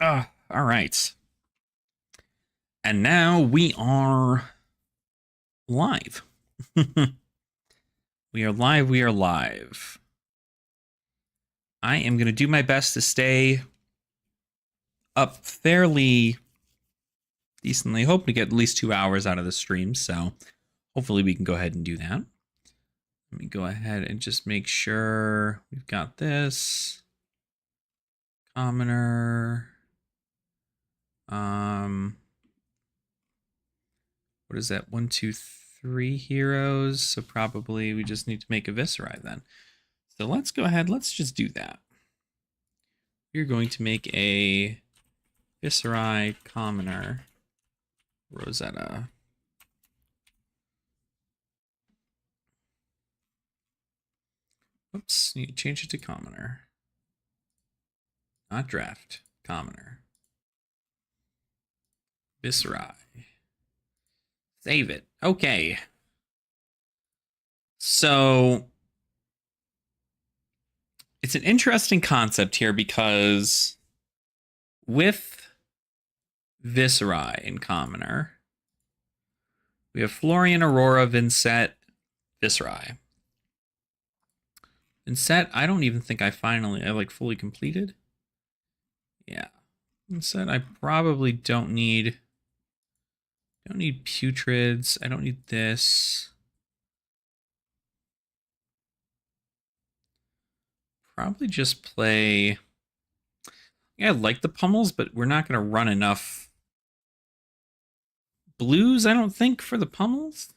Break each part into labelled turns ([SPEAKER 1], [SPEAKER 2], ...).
[SPEAKER 1] All right. And now we are live. We are live. We are live. I am going to do my best to stay up fairly decently. Hope to get at least 2 hours out of the stream. So hopefully we can go ahead and do that. Let me go ahead and just make sure we've got this. Commoner. What is that? 1, 2, 3 heroes. So probably we just need to make a Viscera then. So let's go ahead. Let's just do that. We're going to make a Viscera Commoner Rosetta. Oops, need to change it to Commoner. Not Draft. Commoner. Viscera. Save it. Okay. So it's an interesting concept here because with Viscera in Commoner, we have Florian, Aurora, Vincent, Viscera. Vincent, I don't even think I like fully completed. Yeah. Vincent, I probably don't need putrids. I don't need this. Probably just play. Yeah, I like the pummels, but we're not going to run enough blues, I don't think, for the pummels.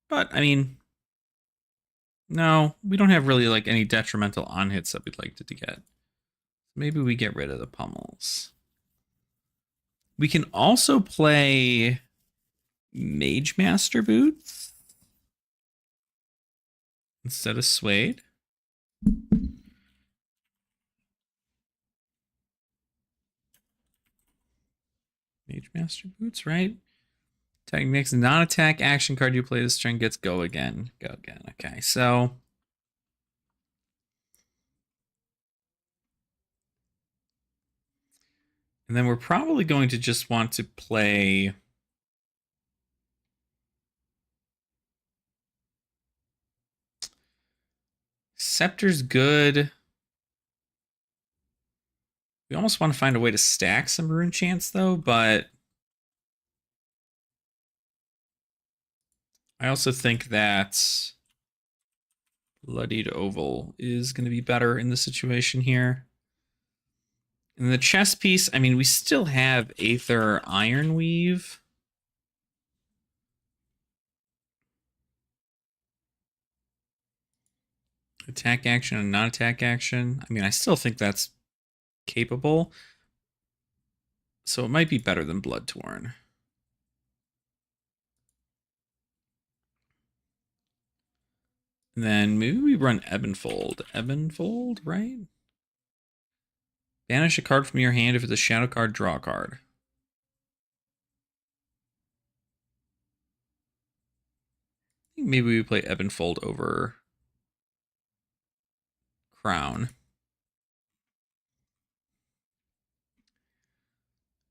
[SPEAKER 1] But, I mean, no, we don't have really like any detrimental on hits that we'd like to get. Maybe we get rid of the pummels. We can also play Mage Master Boots instead of Suede. Mage Master Boots, right? Attack next non-attack action card you play this turn gets go again. Go again. Okay, so and then we're probably going to just want to play Scepter's good. We almost want to find a way to stack some Rune Chants though, but I also think that Bloodied Oval is going to be better in the situation here. And the chess piece, I mean, we still have Aether Ironweave. Attack action and non-attack action. I mean, I still think that's capable. So it might be better than Bloodtorn. And then maybe we run Ebonfold. Ebonfold, right? Banish a card from your hand. If it's a shadow card, draw a card. I think maybe we play Ebonfold over Crown.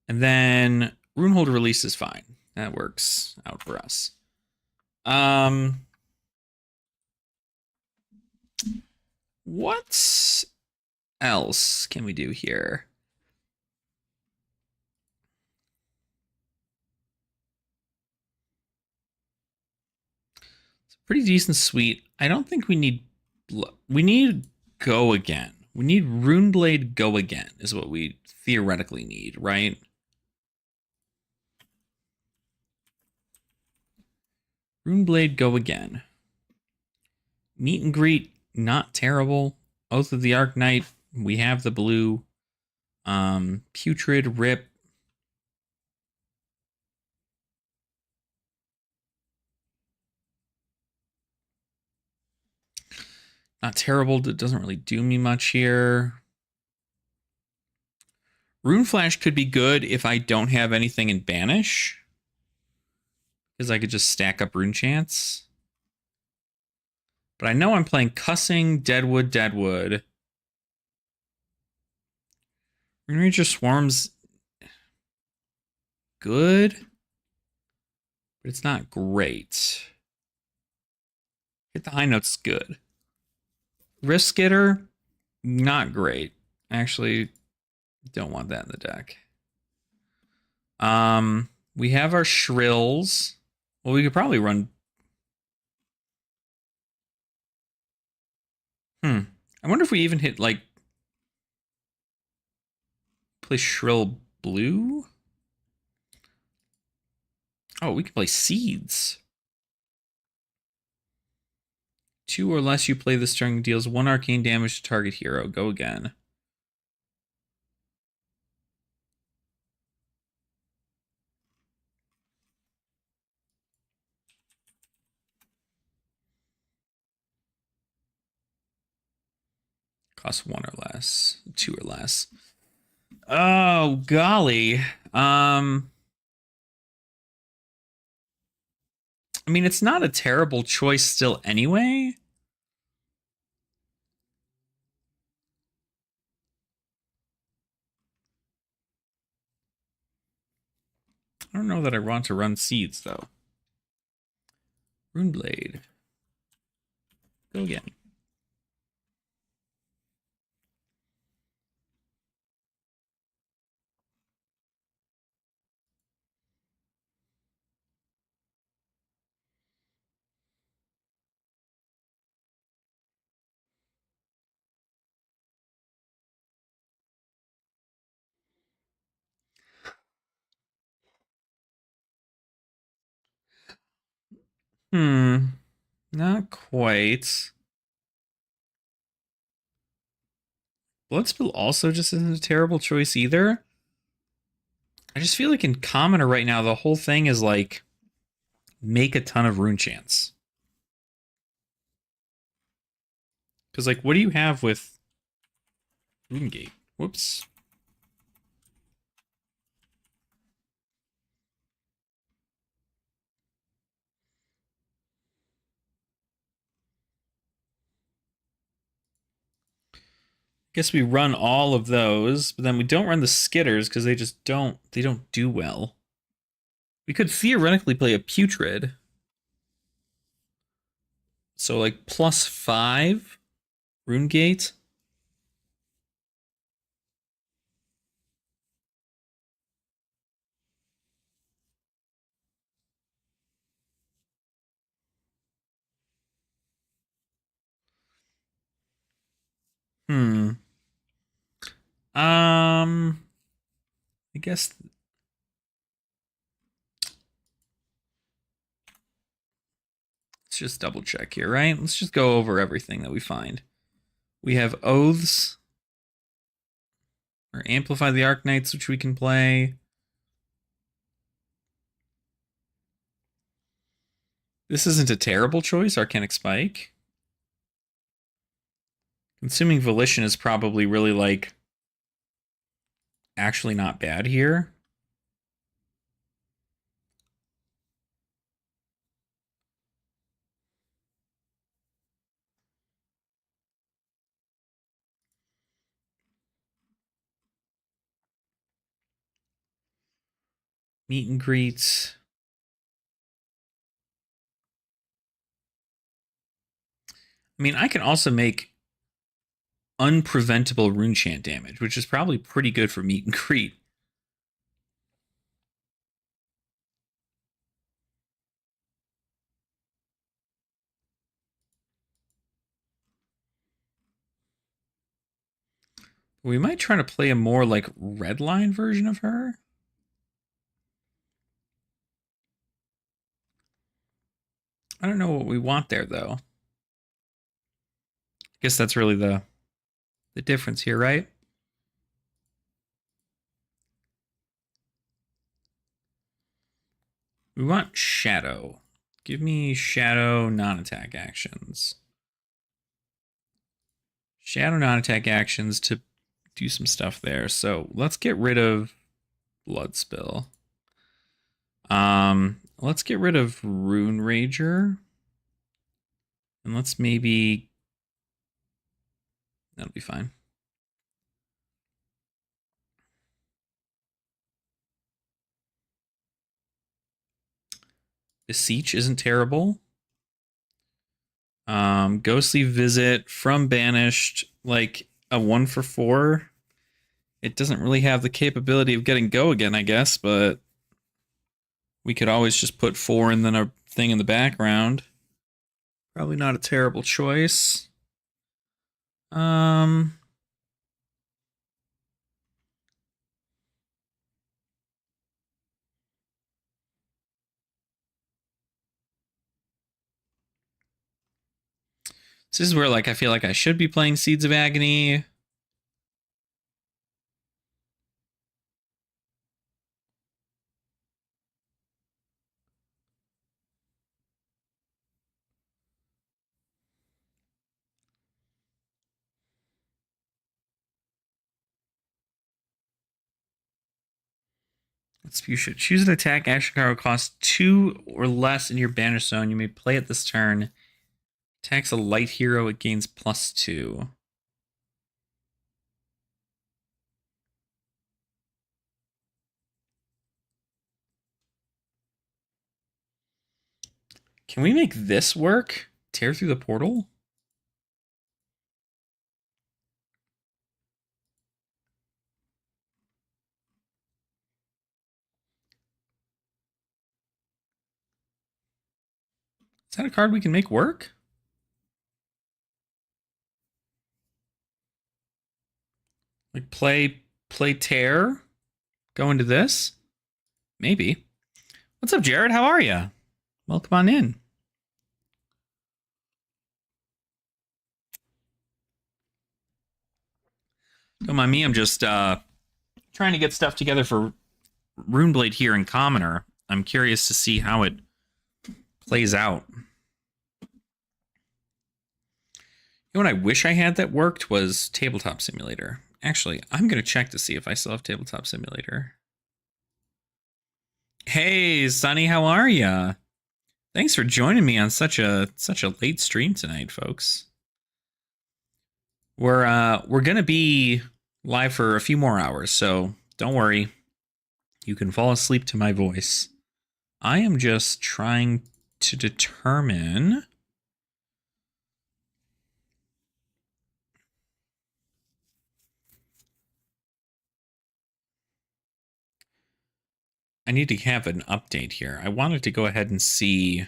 [SPEAKER 1] And then Runehold Release is fine. That works out for us. What else can we do here? It's a pretty decent suite. I don't think we need Go Again. We need Runeblade Go Again is what we theoretically need, right? Runeblade Go Again. Meet and Greet, not terrible. Oath of the Arknight, we have the blue. Putrid Rip. Not terrible. It doesn't really do me much here. Rune Flash could be good if I don't have anything in Banish. Because I could just stack up Rune Chants. But I know I'm playing Cussing, Deadwood, Deadwood. Rune Ranger Swarm's good, but it's not great. Hit the high notes, good. Risk Getter, not great. Actually, don't want that in the deck. We have our Shrills. Well, we could probably run. I wonder if we even hit like play Shrill Blue. Oh, we can play Seeds. 2 or less you play this turn deals 1 arcane damage to target hero. Go again. Cost 1 or less. 2 or less. Oh, golly. I mean, it's not a terrible choice still anyway. I don't know that I want to run Seeds, though. Runeblade. Go again. Not quite. Bloodspill also just isn't a terrible choice either. I just feel like in Commoner right now, the whole thing is like make a ton of rune chants. Because like, what do you have with Rune Gate? Whoops. Guess we run all of those, but then we don't run the Skitters because they just don't do well. We could theoretically play a Putrid. So like +5 Rune Gate. I guess let's just double check here, right? Let's just go over everything that we find. We have Oaths or Amplify the Arknights, which we can play. This isn't a terrible choice, Arcanic Spike. Consuming Volition is probably really like actually not bad here. Meet and greets. I mean, I can also make unpreventable rune chant damage, which is probably pretty good for meet and greet. We might try to play a more like red line version of her. I don't know what we want there though. I guess that's really the difference here, right? We want Shadow. Give me Shadow non-attack actions. Shadow non-attack actions to do some stuff there. So let's get rid of Bloodspill. Let's get rid of Rune Rager. And let's maybe... That'll be fine. Beseech isn't terrible. Ghostly Visit from Banished, like a 1 for 4. It doesn't really have the capability of getting go again, I guess, but we could always just put 4 and then a thing in the background. Probably not a terrible choice. This is where, like, I feel like I should be playing Seeds of Agony. You should choose an attack action card will cost 2 or less in your banish zone. You may play it this turn. Attacks a light hero, it gains +2. Can we make this work? Tear through the portal? Is that a card we can make work? Like play tear? Go into this? Maybe. What's up, Jared? How are you? Welcome on in. Don't mind me, I'm just trying to get stuff together for Runeblade here in Commoner. I'm curious to see how it plays out. You know what I wish I had that worked was Tabletop Simulator. Actually, I'm going to check to see if I still have Tabletop Simulator. Hey, Sonny, how are ya? Thanks for joining me on such a late stream tonight, folks. We're going to be live for a few more hours, so don't worry. You can fall asleep to my voice. I am just trying to determine... I need to have an update here. I wanted to go ahead and see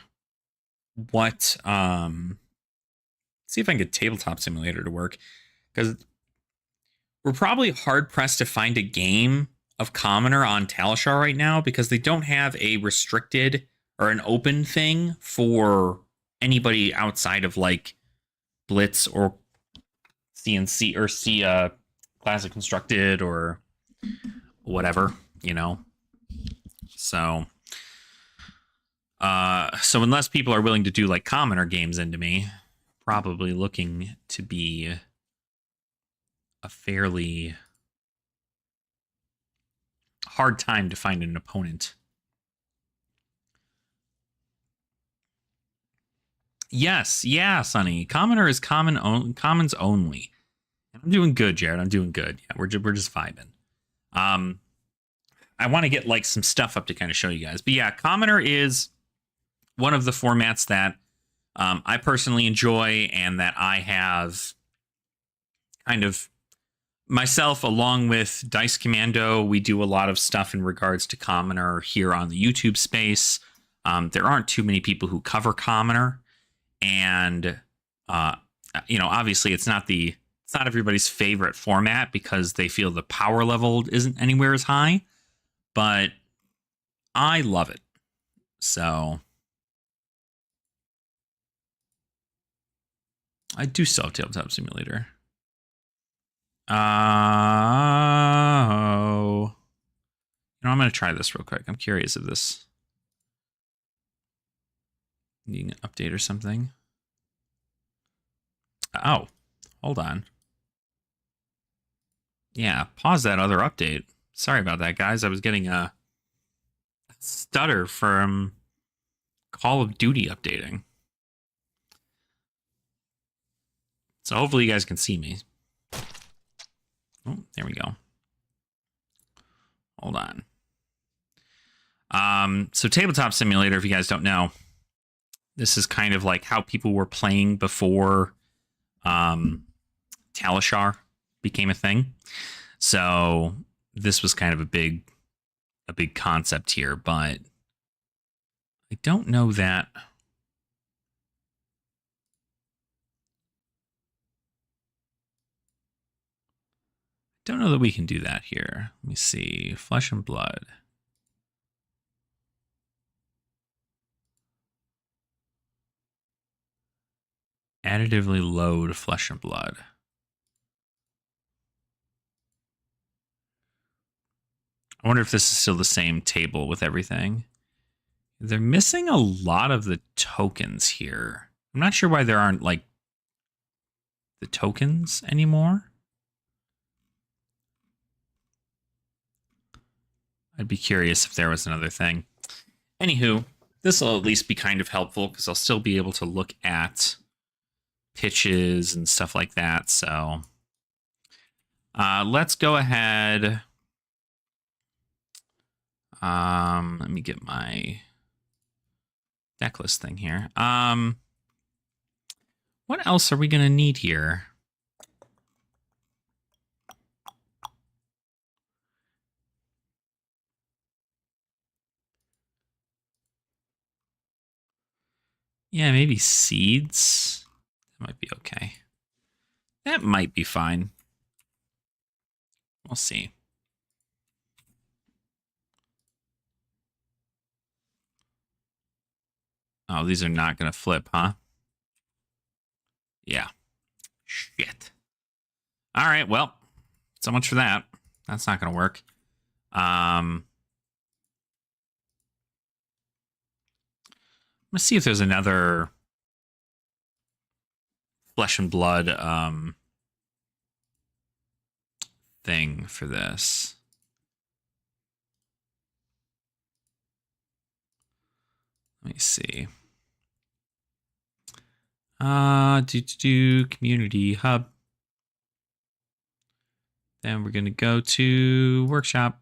[SPEAKER 1] what... see if I can get Tabletop Simulator to work. Because we're probably hard-pressed to find a game of Commoner on Talishar right now because they don't have a restricted or an open thing for anybody outside of, like, Blitz or CNC or Classic Constructed or whatever, you know? So unless people are willing to do, like, Commoner games into me, probably looking to be a fairly hard time to find an opponent. Yes, yeah, Sonny. Commoner is commons only. I'm doing good, Jared. I'm doing good. Yeah, we're just vibing. I want to get, like, some stuff up to kind of show you guys. But yeah, Commoner is one of the formats that I personally enjoy and that I have kind of myself, along with Dice Commando, we do a lot of stuff in regards to Commoner here on the YouTube space. There aren't too many people who cover Commoner, and obviously it's not everybody's favorite format because they feel the power level isn't anywhere as high, but I love it. So I do still have Tabletop Simulator. I'm going to try this real quick. I'm curious if this needing an update or something. Oh, hold on. Yeah, pause that other update. Sorry about that, guys. I was getting a stutter from Call of Duty updating. So hopefully you guys can see me. Oh, there we go. Hold on. So Tabletop Simulator, if you guys don't know, this is kind of like how people were playing before Talishar became a thing. So this was kind of a big concept here, but I don't know that. Don't know that we can do that here. Let me see. Flesh and Blood. Additively load Flesh and Blood. I wonder if this is still the same table with everything. They're missing a lot of the tokens here. I'm not sure why there aren't, like, the tokens anymore. I'd be curious if there was another thing. Anywho, this will at least be kind of helpful because I'll still be able to look at pitches and stuff like that. So let's go ahead. Let me get my deck list thing here. What else are we going to need here? Yeah, maybe seeds. That might be okay. That might be fine. We'll see. Oh, these are not going to flip, huh? Yeah. Shit. All right, well, so much for that. That's not going to work. Let's see if there's another Flesh and Blood thing for this. Let me see. Community hub. Then we're gonna go to workshop.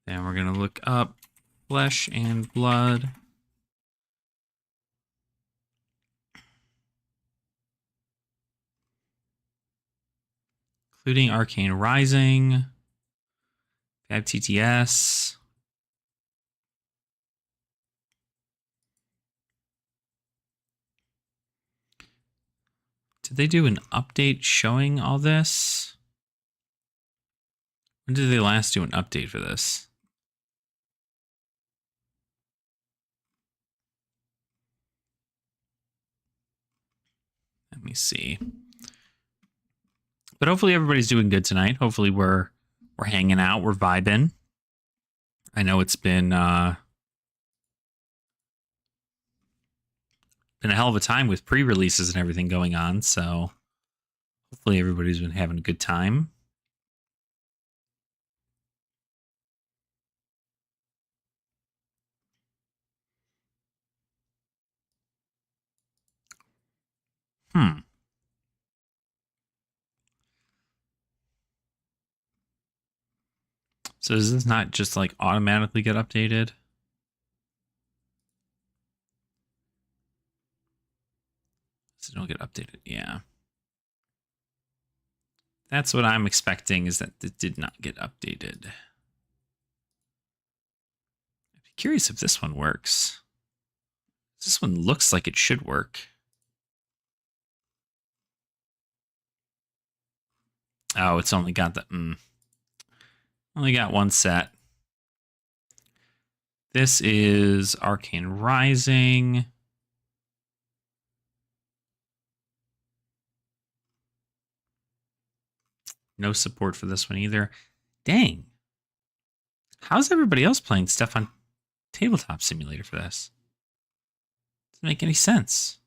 [SPEAKER 1] Then we're gonna look up Flesh and Blood. Including Arcane Rising, fabtcg. Did they do an update showing all this? When did they last do an update for this? Let me see. But hopefully everybody's doing good tonight. Hopefully we're hanging out, we're vibing. I know it's been a hell of a time with pre-releases and everything going on, so hopefully everybody's been having a good time. So does this not just like automatically get updated? So it'll get updated, yeah. That's what I'm expecting, is that it did not get updated. I'd be curious if this one works. This one looks like it should work. Oh, it's only got the... Only got one set. This is Arcane Rising. No support for this one either. Dang. How's everybody else playing stuff on Tabletop Simulator for this? Doesn't make any sense.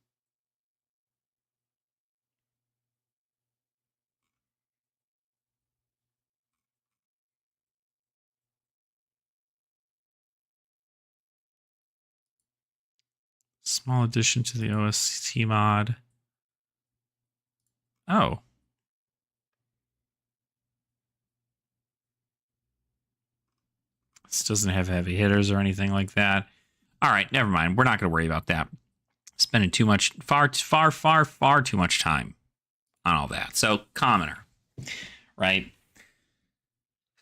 [SPEAKER 1] Small addition to the OST mod. Oh. doesn't have heavy hitters or anything like that. All right, never mind. We're not going to worry about that. Spending far too much time on all that. So Commoner, right?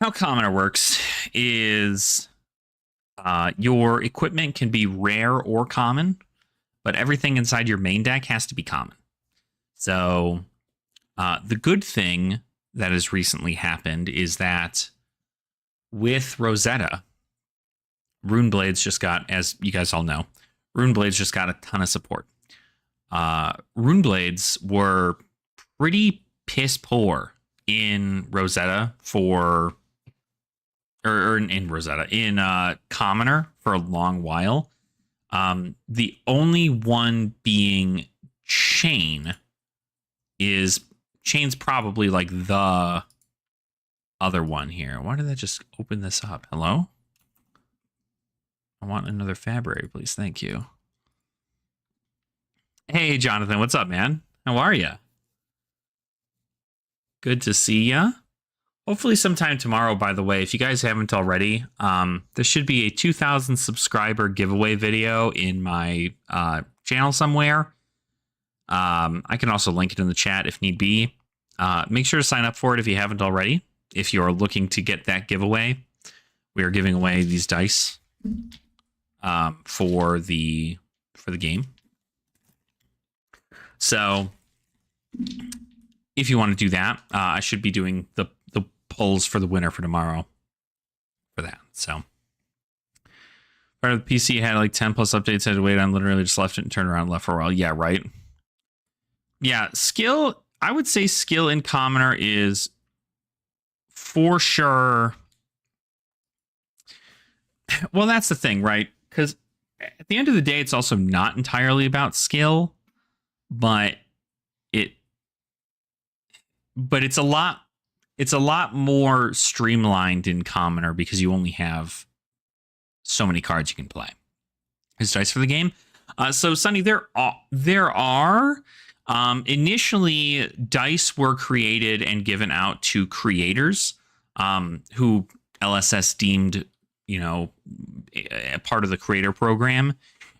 [SPEAKER 1] How Commoner works is your equipment can be rare or common, but everything inside your main deck has to be common. So the good thing that has recently happened is that with Rosetta, Runeblade's just got, as you guys all know, Runeblade's just got a ton of support. Runeblades were pretty piss poor in Rosetta in Commoner for a long while. The only one being Chain's probably like the other one here. Why did I just open this up? Hello? I want another Fabry, please. Thank you. Hey, Jonathan. What's up, man? How are you? Good to see ya. Hopefully sometime tomorrow, by the way, if you guys haven't already, there should be a 2,000 subscriber giveaway video in my channel somewhere. I can also link it in the chat if need be. Make sure to sign up for it if you haven't already. If you're looking to get that giveaway, we are giving away these dice for the game. So if you want to do that, I should be doing the polls for the winner for tomorrow for that. So part of the PC had like 10 plus updates, had to wait on, literally just left it and turned around and left for a while. Yeah, right. Yeah, skill, I would say skill in Commoner is for sure. Well, that's the thing, right? Because at the end of the day, it's also not entirely about skill, but it's a lot more streamlined in Commoner because you only have so many cards you can play. Is dice for the game? So Sonny, there are initially dice were created and given out to creators who LSS deemed, a part of the creator program,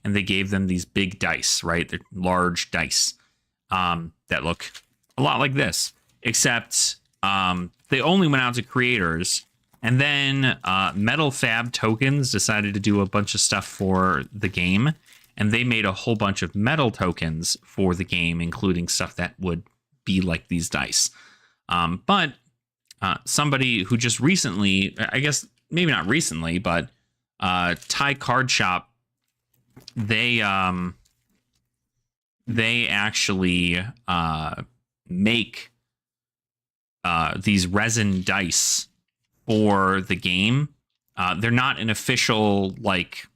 [SPEAKER 1] and they gave them these big dice, right? They're large dice that look a lot like this, except they only went out to creators. And then Metal Fab Tokens decided to do a bunch of stuff for the game, and they made a whole bunch of metal tokens for the game, including stuff that would be like these dice. But somebody who just recently, I guess maybe not recently, but Thai Card Shop, they actually make these resin dice for the game. They're not an official like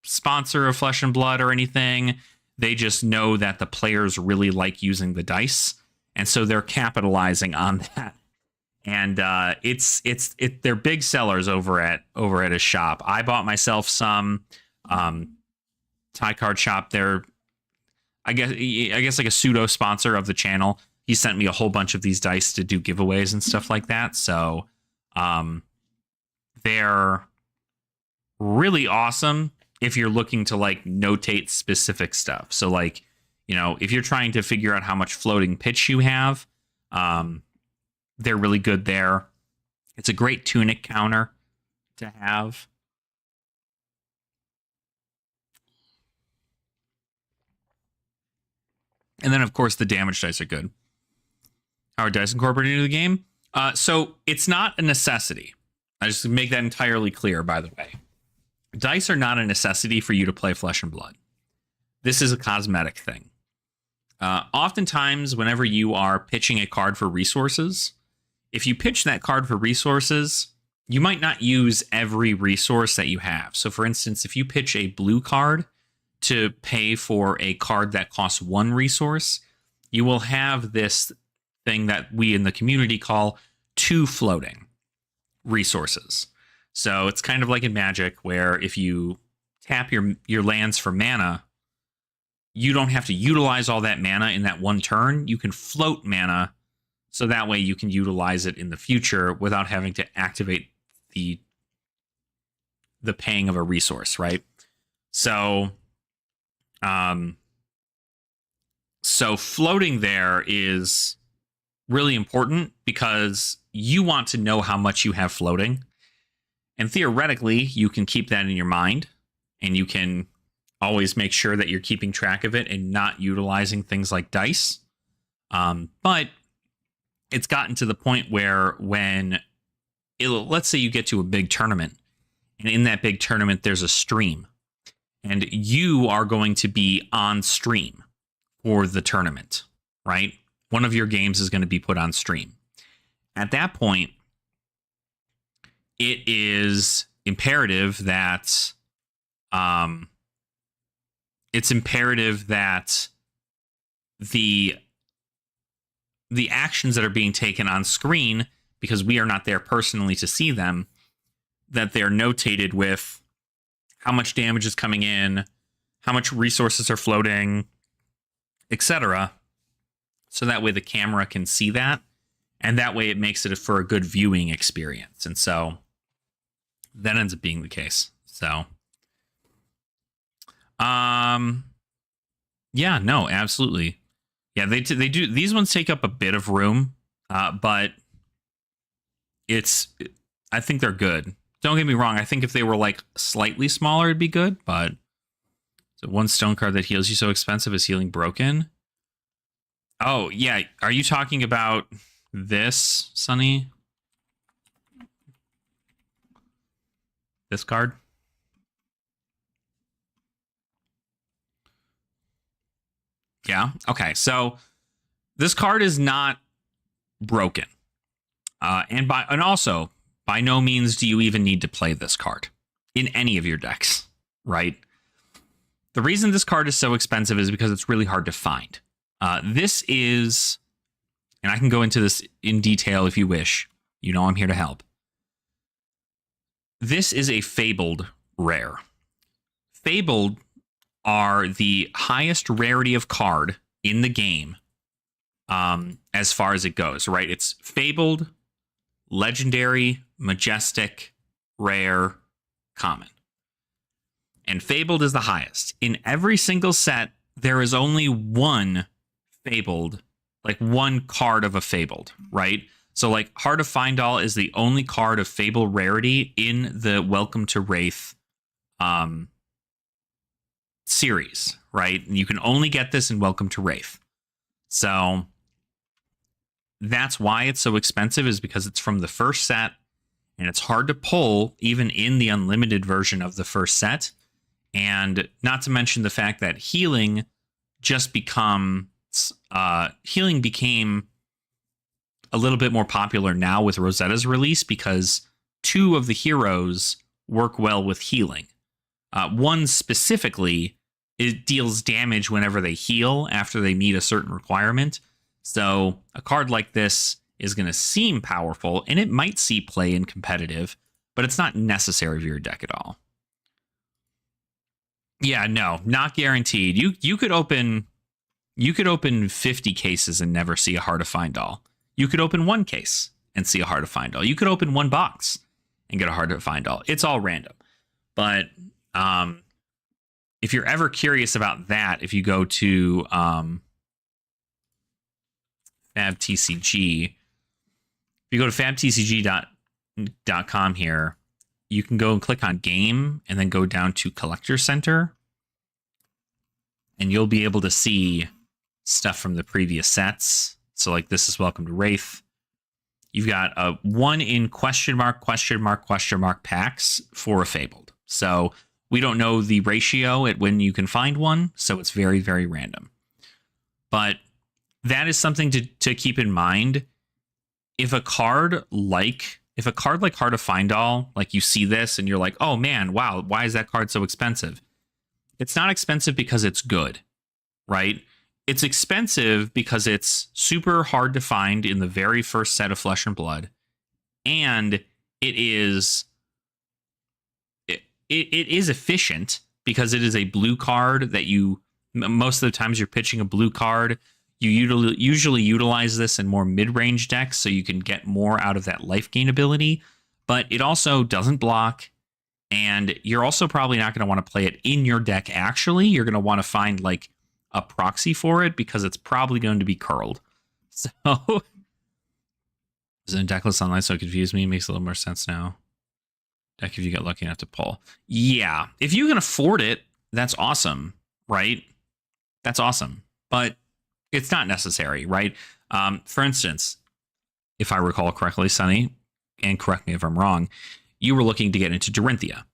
[SPEAKER 1] sponsor of Flesh and Blood or anything. They just know that the players really like using the dice, and so they're capitalizing on that. And they're big sellers over at a shop. I bought myself some. Thai Card Shop, they're I guess like a pseudo sponsor of the channel. He sent me a whole bunch of these dice to do giveaways and stuff like that. So they're really awesome if you're looking to like notate specific stuff. So like, if you're trying to figure out how much floating pitch you have, they're really good there. It's a great tunic counter to have. And then, of course, the damage dice are good. How are dice incorporated into the game? So it's not a necessity. I just make that entirely clear, by the way. Dice are not a necessity for you to play Flesh and Blood. This is a cosmetic thing. Oftentimes, whenever you are pitching a card for resources, if you pitch that card for resources, you might not use every resource that you have. So, for instance, if you pitch a blue card to pay for a card that costs one resource, you will have this thing that we in the community call two floating resources. So it's kind of like in Magic, where if you tap your lands for mana, you don't have to utilize all that mana in that one turn. You can float mana, so that way you can utilize it in the future without having to activate the the paying of a resource, right? So, so floating there is really important because you want to know how much you have floating. And theoretically, you can keep that in your mind, and you can always make sure that you're keeping track of it and not utilizing things like dice. But it's gotten to the point where let's say you get to a big tournament, and in that big tournament, there's a stream, and you are going to be on stream for the tournament, right? One of your games is going to be put on stream. At that point, it is imperative that the actions that are being taken on screen, because we are not there personally to see them, that they're notated with how much damage is coming in, how much resources are floating, etc. So that way the camera can see that, and that way it makes it for a good viewing experience. And so that ends up being the case. So, yeah, no, absolutely. Yeah, they do. These ones take up a bit of room, but I think they're good. Don't get me wrong. I think if they were like slightly smaller, it'd be good. But so one stone card that heals you so expensive is healing broken. Oh yeah, are you talking about this, Sonny? This card? Yeah. Okay. So this card is not broken, and also by no means do you even need to play this card in any of your decks, right? The reason this card is so expensive is because it's really hard to find. This is, and I can go into this in detail if you wish. You know I'm here to help. This is a fabled rare. Fabled are the highest rarity of card in the game, as far as it goes, right? It's fabled, legendary, majestic, rare, common. And fabled is the highest. In every single set, there is only one fabled, like one card of a fabled, right? So like Heart of Findall is the only card of fable rarity in the Welcome to Wraith series, right? And you can only get this in Welcome to Wraith. So that's why it's so expensive, is because it's from the first set, and it's hard to pull even in the unlimited version of the first set. And not to mention the fact that healing became a little bit more popular now with Rosetta's release, because two of the heroes work well with healing. One specifically, it deals damage whenever they heal after they meet a certain requirement. So a card like this is going to seem powerful, and it might see play in competitive, but it's not necessary for your deck at all. Yeah, no, not guaranteed. You could open 50 cases and never see a Heart of Findall. You could open one case and see a Heart of Findall. You could open one box and get a Heart of Findall. It's all random. But if you're ever curious about that, if you go to fabtcg, if you go to fabtcg.com here, you can go and click on game and then go down to Collector Center, and you'll be able to see stuff from the previous sets. So like this is Welcome to Wraith. You've got a 1 in question mark packs for a fabled. So we don't know the ratio at when you can find one, so it's very, very random. But that is something to keep in mind. If a card like Heart of Findall, like you see this and you're like, oh man, wow, why is that card so expensive? It's not expensive because it's good, right? It's expensive because it's super hard to find in the very first set of Flesh and Blood, and it is efficient because it is a blue card that most of the times you're pitching a blue card. You usually utilize this in more mid-range decks so you can get more out of that life gain ability, but it also doesn't block. And you're also probably not going to want to play it in your deck, actually. You're going to want to find like a proxy for it because it's probably going to be curled. So, is it a decklist online? So it confused me. It makes a little more sense now. Deck if you get lucky enough to pull. Yeah. If you can afford it, that's awesome, right? That's awesome. But it's not necessary, right? For instance, if I recall correctly, Sunny, and correct me if I'm wrong, you were looking to get into Dorinthia.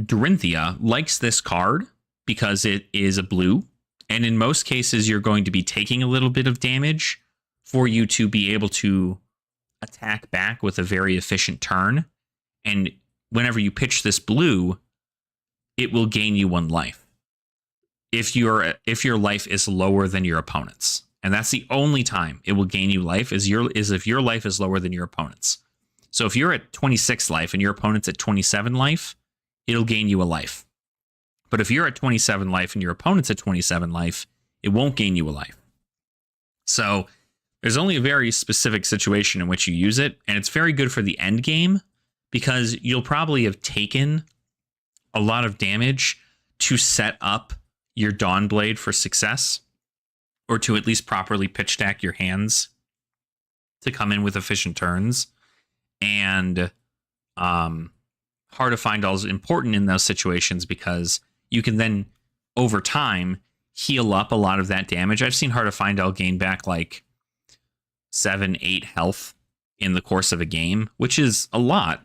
[SPEAKER 1] Dorinthia likes this card because it is a blue, and in most cases, you're going to be taking a little bit of damage for you to be able to attack back with a very efficient turn. And whenever you pitch this blue, it will gain you 1 life if your life is lower than your opponent's. And that's the only time it will gain you life is if your life is lower than your opponent's. So if you're at 26 life and your opponent's at 27 life, it'll gain you a life. But if you're at 27 life and your opponent's at 27 life, it won't gain you a life. So there's only a very specific situation in which you use it, and it's very good for the end game because you'll probably have taken a lot of damage to set up your Dawnblade for success, or to at least properly pitch stack your hands to come in with efficient turns. And Heart of Findall is important in those situations because you can then, over time, heal up a lot of that damage. I've seen Heart of Findall gain back like 7, 8 health in the course of a game, which is a lot,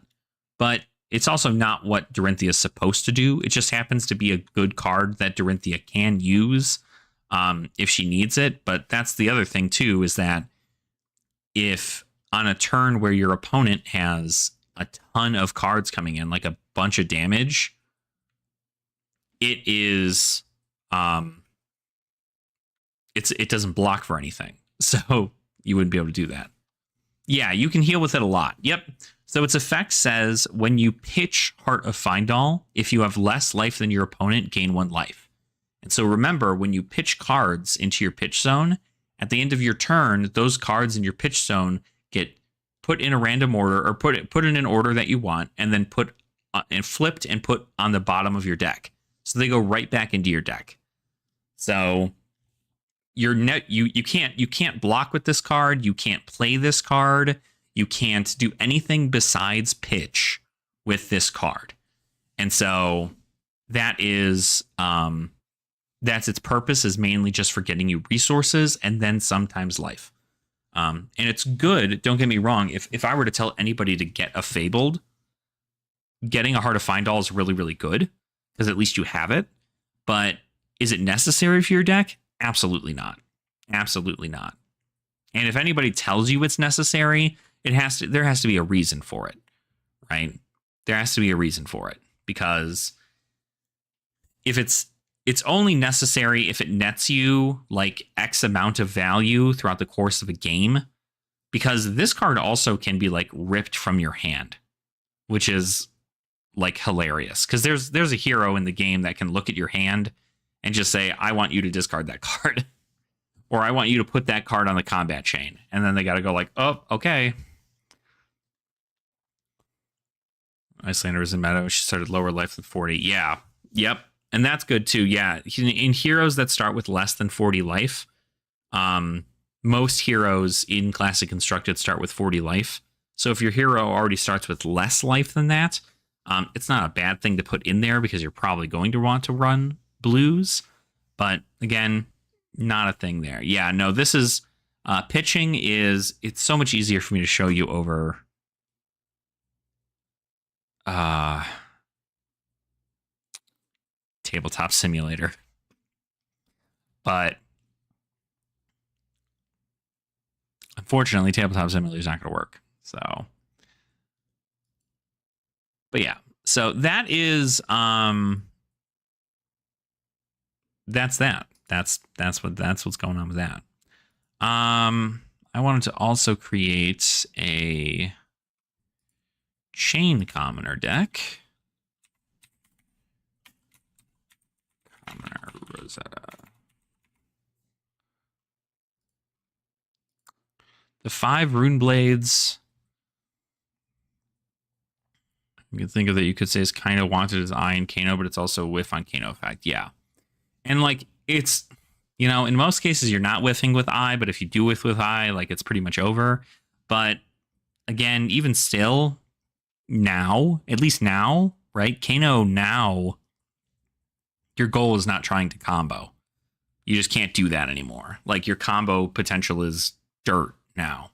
[SPEAKER 1] but it's also not what Dorinthia is supposed to do. It just happens to be a good card that Dorinthia can use if she needs it. But that's the other thing too, is that if on a turn where your opponent has a ton of cards coming in, like a bunch of damage, it is it doesn't block for anything. So you wouldn't be able to do that. Yeah, you can heal with it a lot. Yep. So its effect says when you pitch Heart of Findall, if you have less life than your opponent, gain 1 life. And so remember, when you pitch cards into your pitch zone, at the end of your turn, those cards in your pitch zone get put in a random order, or put in an order that you want, and then put and flipped and put on the bottom of your deck. So they go right back into your deck. So you can't block with this card. You can't play this card. You can't do anything besides pitch with this card. And so that is that's its purpose, is mainly just for getting you resources and then sometimes life. And it's good, don't get me wrong, if I were to tell anybody to get a Fabled, getting a Heart of Findall is really, really good, because at least you have it. But is it necessary for your deck? Absolutely not. Absolutely not. And if anybody tells you it's necessary, there has to be a reason for it, right? There has to be a reason for it, because if it's only necessary if it nets you like X amount of value throughout the course of a game, because this card also can be like ripped from your hand, which is like hilarious, because there's a hero in the game that can look at your hand and just say, I want you to discard that card, or I want you to put that card on the combat chain, and then they got to go like, oh, okay. Icelander is in meta. She started lower life than 40. Yeah. Yep. And that's good too. Yeah. In heroes that start with less than 40 life, most heroes in Classic Constructed start with 40 life. So if your hero already starts with less life than that, it's not a bad thing to put in there, because you're probably going to want to run blues. But again, not a thing there. Yeah, no, this is pitching it's so much easier for me to show you over Tabletop Simulator. But unfortunately, Tabletop Simulator is not going to work. So, but yeah, so that is that's that. That's what's going on with that. I wanted to also create a Chain Commoner deck. Commoner Rosetta. The 5 Runeblades. You can think of that. You could say it's kind of wanted as Eye and Kano, but it's also whiff on Kano effect. Yeah. And like it's, in most cases you're not whiffing with Eye, but if you do whiff with Eye, like it's pretty much over. But again, even still, now, at least now, right? Kano now, your goal is not trying to combo. You just can't do that anymore. Like your combo potential is dirt now.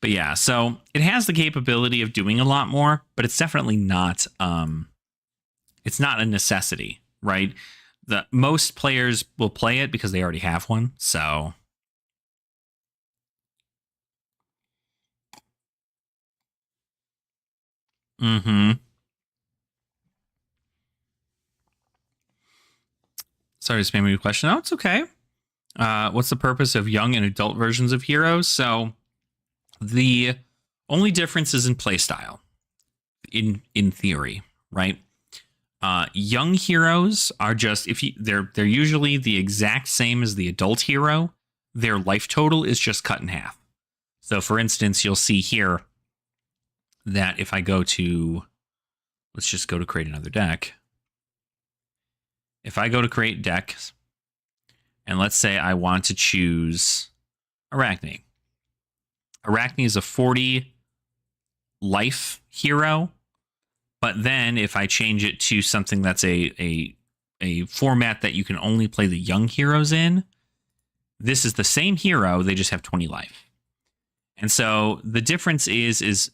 [SPEAKER 1] But yeah, so it has the capability of doing a lot more, but it's definitely not it's not a necessity, right? The most players will play it because they already have one. So Sorry to spam you a question. Oh, it's okay. What's the purpose of young and adult versions of heroes? So the only difference is in playstyle, in theory, right? Young heroes are just they're usually the exact same as the adult hero. Their life total is just cut in half. So, for instance, you'll see here that if I go to, let's just go to create another deck. If I go to create decks, and let's say I want to choose Arachne. Arachne is a 40 life hero, but then if I change it to something that's a format that you can only play the young heroes in, this is the same hero, they just have 20 life. And so the difference is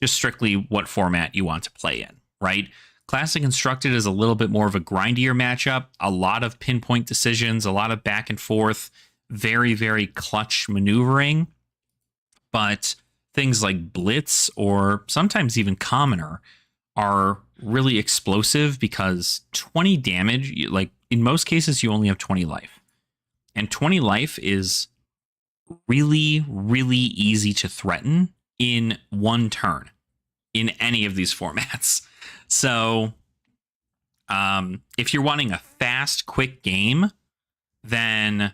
[SPEAKER 1] just strictly what format you want to play in, right? Classic Constructed is a little bit more of a grindier matchup, a lot of pinpoint decisions, a lot of back and forth, very, very clutch maneuvering. But things like Blitz or sometimes even Commoner are really explosive because 20 damage, like in most cases, you only have 20 life. And 20 life is really, really easy to threaten in one turn in any of these formats. So if you're wanting a fast, quick game, then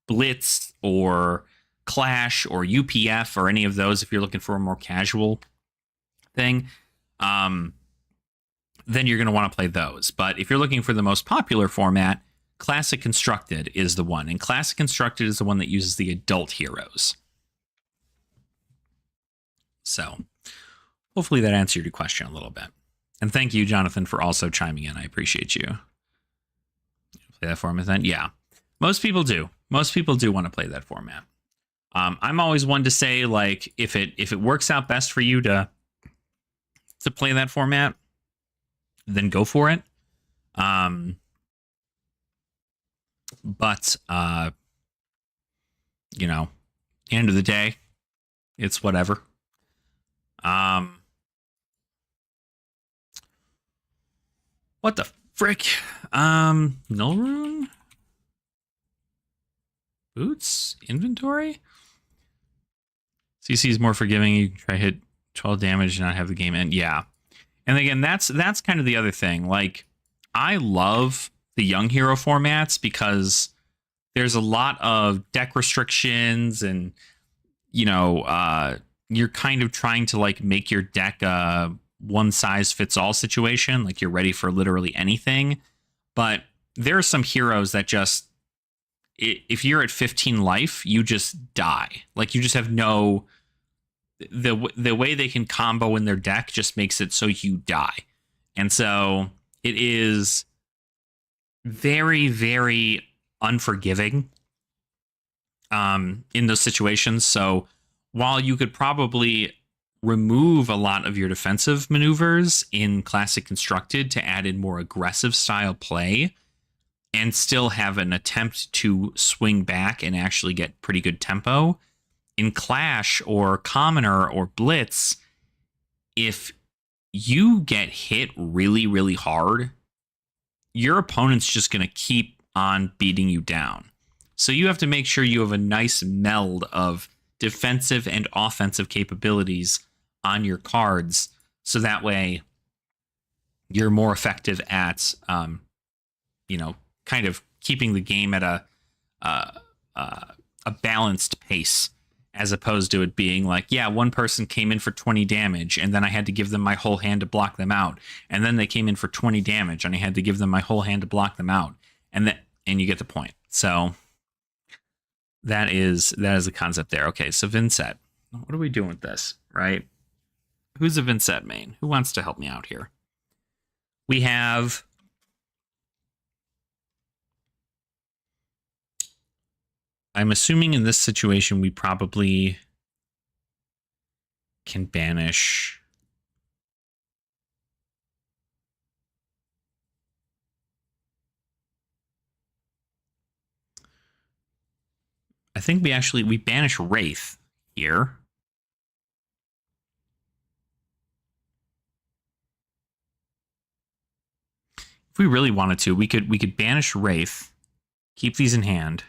[SPEAKER 1] Blitz or Clash or UPF or any of those, if you're looking for a more casual thing, then you're going to want to play those. But if you're looking for the most popular format, Classic Constructed is the one. And Classic Constructed is the one that uses the adult heroes. So hopefully that answered your question a little bit. And thank you, Jonathan, for also chiming in. I appreciate you. Play that format then? Yeah. Most people do. Most people do want to play that format. I'm always one to say, like, if it works out best for you to play that format, then go for it. But end of the day, it's whatever. What the frick? Null Rune? Boots? Inventory? CC is more forgiving. You can try hit 12 damage and not have the game end. Yeah. And again, that's kind of the other thing. Like, I love the young hero formats because there's a lot of deck restrictions and, you're kind of trying to like make your deck a one size fits all situation. Like you're ready for literally anything. But there are some heroes that just, if you're at 15 life, you just die. Like you just have no, the way they can combo in their deck just makes it so you die. And so it is very, very unforgiving in those situations. So while you could probably remove a lot of your defensive maneuvers in Classic Constructed to add in more aggressive style play and still have an attempt to swing back and actually get pretty good tempo, in Clash or Commoner or Blitz, if you get hit really, really hard, your opponent's just going to keep on beating you down. So you have to make sure you have a nice meld of defensive and offensive capabilities on your cards, so that way you're more effective at, kind of keeping the game at a balanced pace, as opposed to it being like, yeah, one person came in for 20 damage and then I had to give them my whole hand to block them out, and then they came in for 20 damage and I had to give them my whole hand to block them out, and you get the point. So that is the concept there. Okay, so Vincent, what are we doing with this, right? Who's a Vincent main? Who wants to help me out here? We have I'm assuming in this situation we probably can banish. I think we banish Wraith here. If we really wanted to, we could banish Wraith, keep these in hand.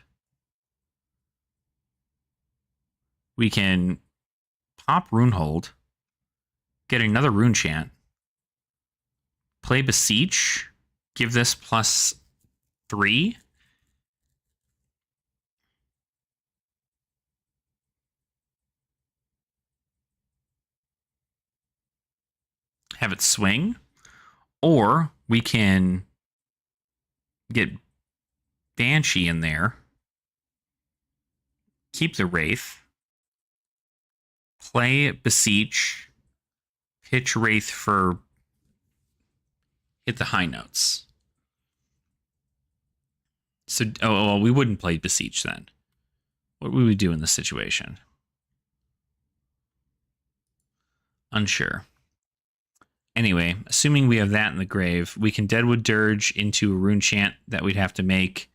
[SPEAKER 1] We can pop Runehold, get another Rune Chant, play Beseech, give this +3. Have it swing, or we can get Banshee in there, keep the Wraith, play Beseech, pitch Wraith for hit the high notes. So, well, we wouldn't play Beseech then. What would we do in this situation? Unsure. Anyway, assuming we have that in the grave, we can Deadwood Dirge into a Rune Chant that we'd have to make,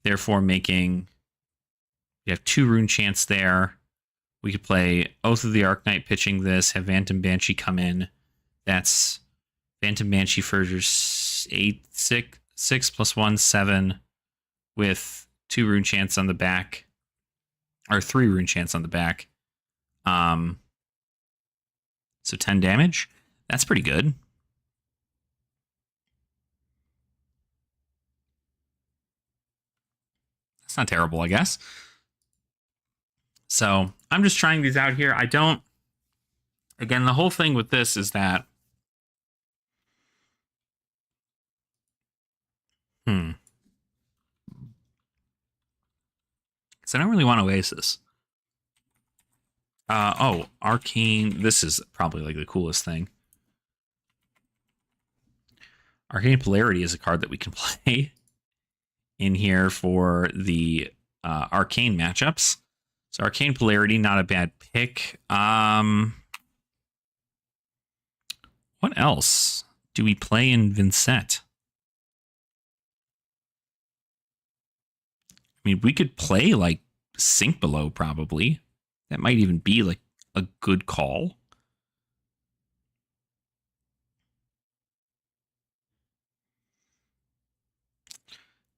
[SPEAKER 1] therefore making... We have 2 Rune Chants there. We could play Oath of the Arknight pitching this, have Phantom Banshee come in. That's Phantom Banshee for 6 + 1, 7, with 2 Rune Chants on the back, or 3 Rune Chants on the back. So 10 damage. That's pretty good. That's not terrible, I guess. So I'm just trying these out here. I don't... Again, the whole thing with this is that... Because I don't really want Oasis. Oh, Arcane. This is probably like the coolest thing. Arcane Polarity is a card that we can play in here for the Arcane matchups. So Arcane Polarity, not a bad pick. What else do we play in Vincent? I mean, we could play like Sink Below probably. That might even be like a good call.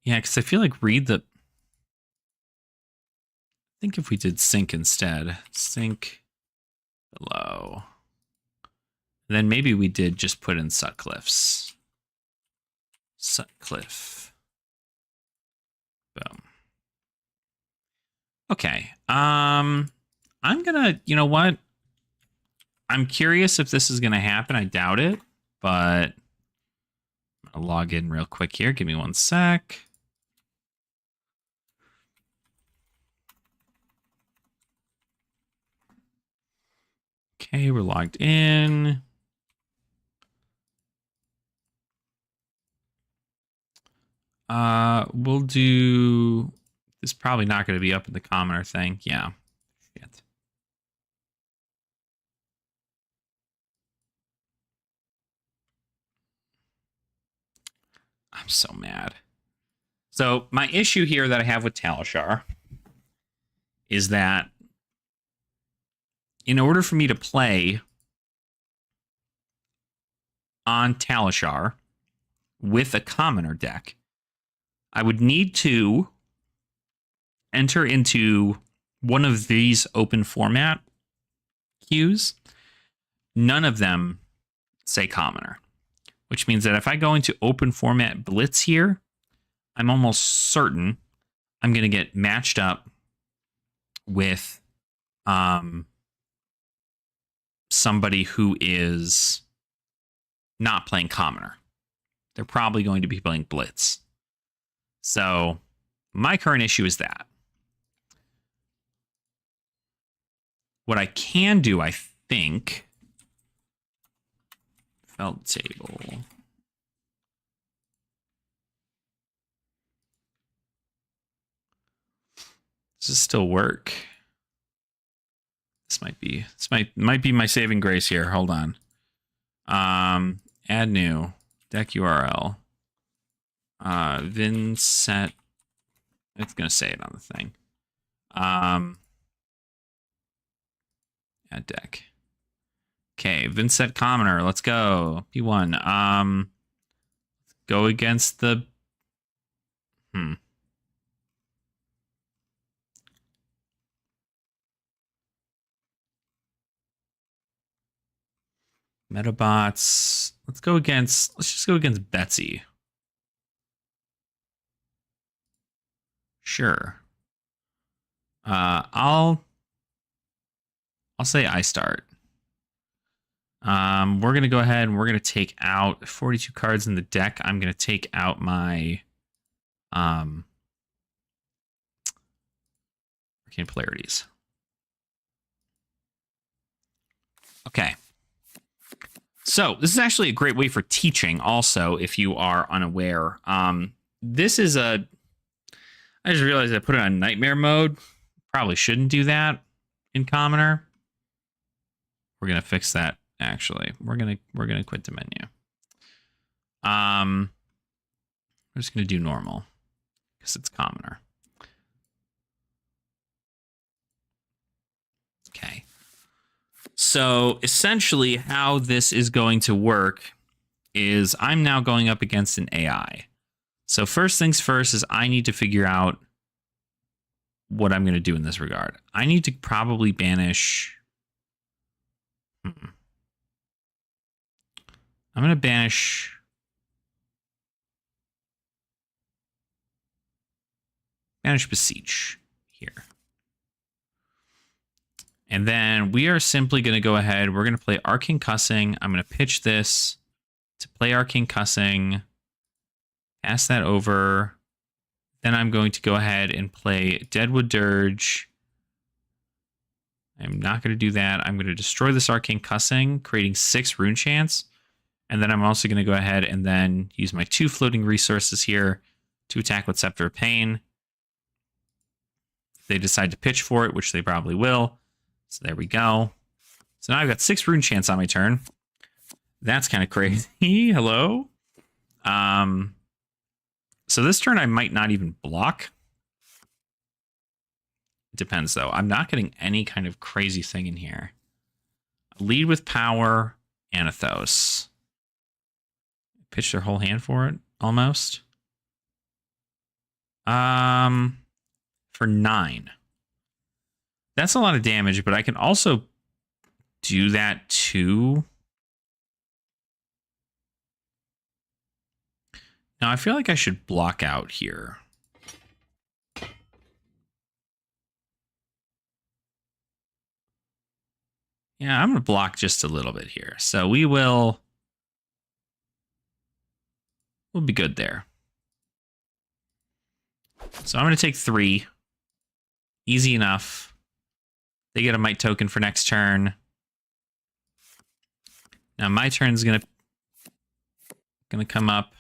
[SPEAKER 1] Yeah, because I feel like I think if we did Sink instead, Sink Below, then maybe we did just put in Sutcliffe's. Sutcliffe. Boom. Okay. I'm gonna, you know what? I'm curious if this is gonna happen. I doubt it, but I'll log in real quick here. Give me 1 sec. Okay, we're logged in. We'll do... This is probably not going to be up in the commoner thing. Yeah. Shit. I'm so mad. So my issue here that I have with Talishar is that in order for me to play on Talishar with a commoner deck, I would need to enter into one of these open format queues. None of them say commoner, which means that if I go into open format blitz here, I'm almost certain I'm going to get matched up with somebody who is not playing Commoner. They're probably going to be playing Blitz. So my current issue is that. What I can do, I think, felt table. Does this still work? This might be my saving grace here. Hold on. Add new deck URL. Vin set. It's gonna say it on the thing. Add deck. Okay, Vincent Commoner. Let's go. P1. Go against the. Metabots. Let's just go against Betsy. Sure. I'll say I start. We're gonna go ahead and we're gonna take out 42 cards in the deck. I'm gonna take out my Arcane Polarities. Okay. So this is actually a great way for teaching also, if you are unaware. This is I just realized I put it on nightmare mode. Probably shouldn't do that in Commoner. We're gonna fix that, actually. We're gonna quit the menu. We're just gonna do normal because it's Commoner. Okay. So essentially how this is going to work is I'm now going up against an AI. So first things first is I need to figure out what I'm going to do in this regard. I need to probably banish. I'm going to banish. Banish Beseech here. And then we are simply going to go ahead. We're going to play Arcane Cussing. I'm going to pitch this to play Arcane Cussing. Pass that over. Then I'm going to go ahead and play Deadwood Dirge. I'm not going to do that. I'm going to destroy this Arcane Cussing, creating 6 Rune Chants. And then I'm also going to go ahead and then use my 2 floating resources here to attack with Scepter of Pain. If they decide to pitch for it, which they probably will. So there we go. So now I've got 6 Rune Chants on my turn. That's kind of crazy. Hello? So this turn I might not even block. It depends, though. I'm not getting any kind of crazy thing in here. Lead with Power, Anathos. Pitch their whole hand for it, almost. For 9. That's a lot of damage, but I can also do that too. Now, I feel like I should block out here. Yeah, I'm going to block just a little bit here. So we'll be good there. So I'm going to take 3. Easy enough. They get a Might token for next turn. Now my turn is going to come up.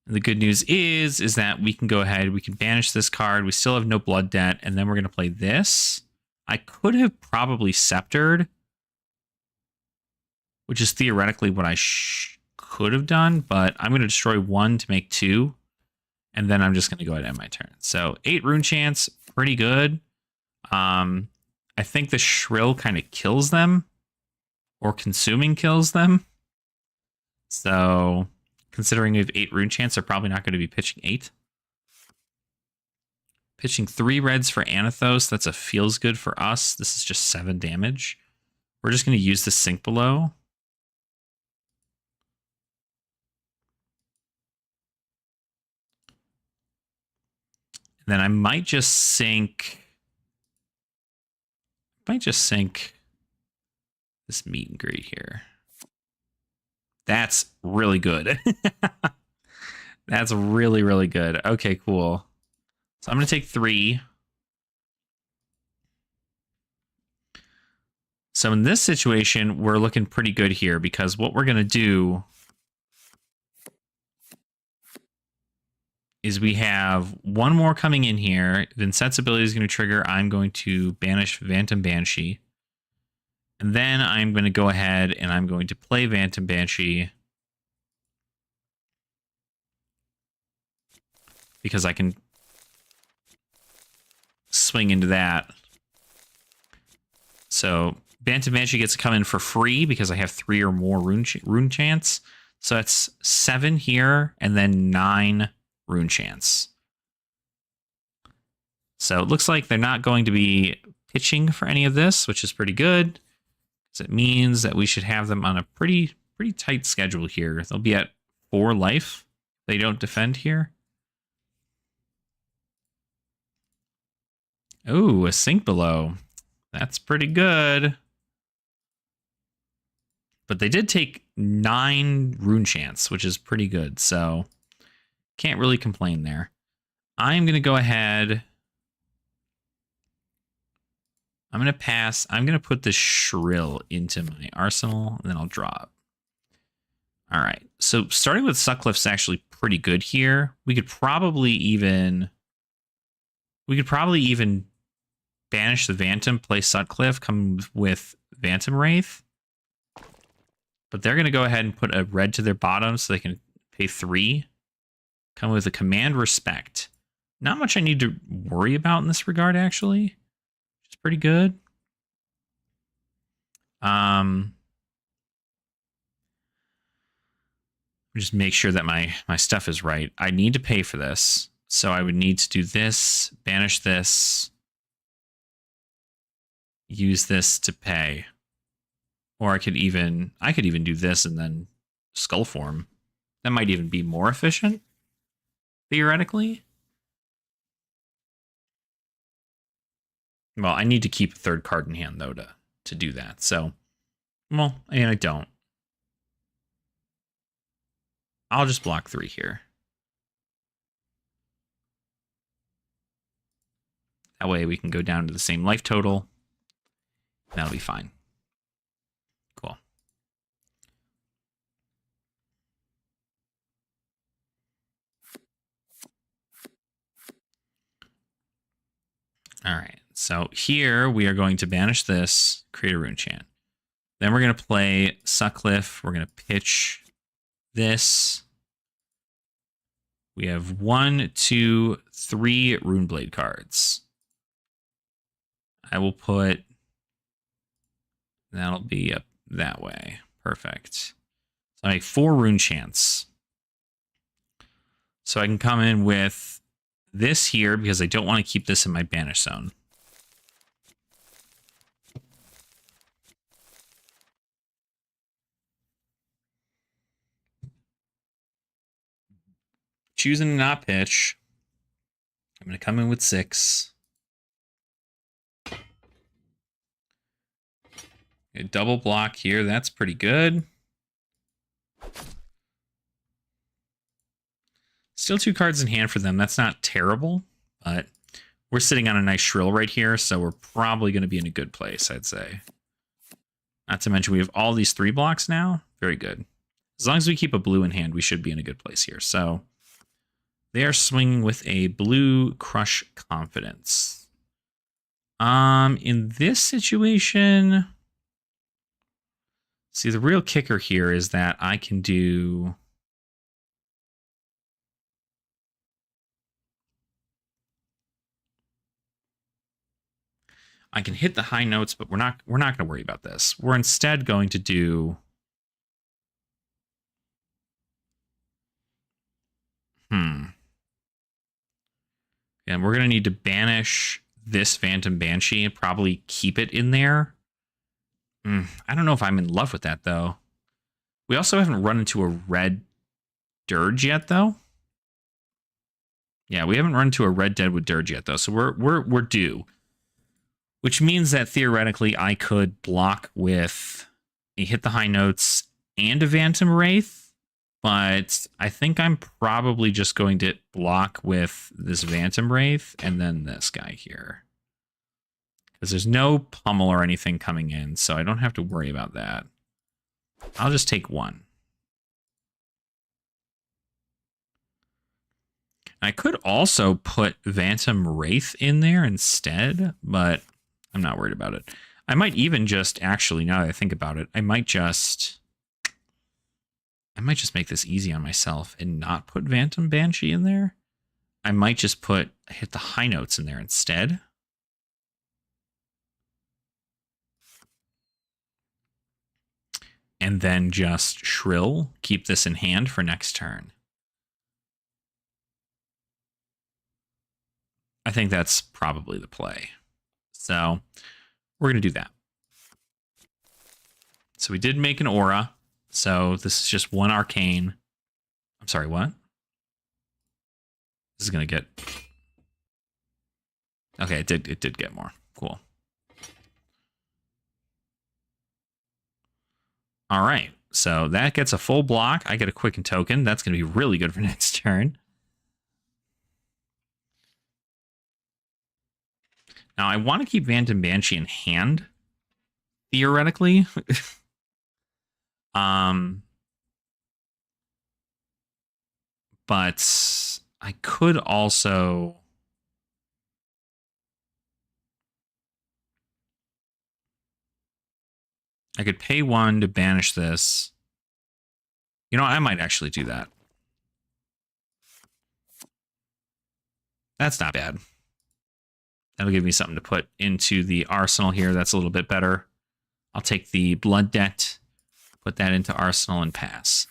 [SPEAKER 1] And the good news is that we can go ahead. We can banish this card. We still have no blood debt. And then we're going to play this. I could have probably sceptered, which is theoretically what I could have done. But I'm going to destroy 1 to make 2. And then I'm just going to go ahead and end my turn. So 8 Rune Chants, pretty good. I think the Shrill kind of kills them. Or Consuming kills them. So considering we have 8 Rune Chants, they're probably not going to be pitching 8. Pitching 3 reds for Anathos. That's a feels good for us. This is just 7 damage. We're just going to use the Sink Below. And then I might just sink. This meet and greet here. That's really good. That's really, really good. Okay, cool. So I'm going to take 3. So in this situation, we're looking pretty good here because what we're going to do is we have 1 more coming in here. Then Sensibility is going to trigger. I'm going to banish Phantom Banshee. And then I'm going to go ahead and I'm going to play Phantom Banshee because I can swing into that. So Phantom Banshee gets to come in for free because I have 3 or more rune chance. So that's 7 here and then 9 rune chance. So it looks like they're not going to be pitching for any of this, which is pretty good. Because it means that we should have them on a pretty tight schedule here. They'll be at 4 life. They don't defend here. Ooh, a sink below. That's pretty good. But they did take 9 rune chance, which is pretty good. So can't really complain there. I'm going to go ahead. I'm going to pass. I'm going to put this Shrill into my arsenal, and then I'll draw it. All right. So starting with Sutcliffe's actually pretty good here. We could probably even banish the Phantom, play Sutcliffe, come with Phantom Wraith. But they're going to go ahead and put a red to their bottom so they can pay 3. Come with a Command Respect. Not much I need to worry about in this regard, actually. Which is pretty good. Just make sure that my stuff is right. I need to pay for this. So I would need to do this, banish this, use this to pay. Or I could even do this and then Skull Form. That might even be more efficient, theoretically. Well, I need to keep a 3rd card in hand, though, to do that. So, well, I mean, I don't. I'll just block 3 here. That way we can go down to the same life total. That'll be fine. Cool. All right. So here we are going to banish this, create a rune chant. Then we're going to play Sutcliffe. We're going to pitch this. We have 1, 2, 3 Runeblade cards. I will put... That'll be up that way. Perfect. So I make 4 rune chants. So I can come in with this here because I don't want to keep this in my banish zone. Choosing to not pitch. I'm going to come in with 6. A double block here. That's pretty good. Still 2 cards in hand for them. That's not terrible, but we're sitting on a nice Shrill right here, so we're probably going to be in a good place, I'd say. Not to mention we have all these 3 blocks now. Very good. As long as we keep a blue in hand, we should be in a good place here. So they are swinging with a blue Crush Confidence. In this situation... See, the real kicker here is that I can do... I can hit the high notes, but we're not going to worry about this. We're instead going to do... And we're going to need to banish this Phantom Banshee and probably keep it in there. I don't know if I'm in love with that, though. We also haven't run into a red Dirge yet, though. Yeah, we haven't run to a red Deadwood Dirge yet, though, so we're due. Which means that theoretically I could block with a Hit the High Notes and a Phantom Wraith, but I think I'm probably just going to block with this Phantom Wraith and then this guy here. Because there's no pummel or anything coming in, so I don't have to worry about that. I'll just take one. I could also put Phantom Wraith in there instead, but I'm not worried about it. I might even just, actually, now that I think about it, I might just make this easy on myself and not put Phantom Banshee in there. I might just hit the high notes in there instead. And then just Shrill, keep this in hand for next turn. I think that's probably the play. So we're going to do that. So we did make an aura. So this is just one arcane. I'm sorry, what? This is going to get... Okay, it did get more. Cool. All right. So that gets a full block. I get a quicken token. That's going to be really good for next turn. Now, I want to keep Phantom Banshee in hand, theoretically. But I could also... I could pay one to banish this. You know, I might actually do that. That's not bad. That'll give me something to put into the arsenal here. That's a little bit better. I'll take the Blood Debt, put that into arsenal, and pass.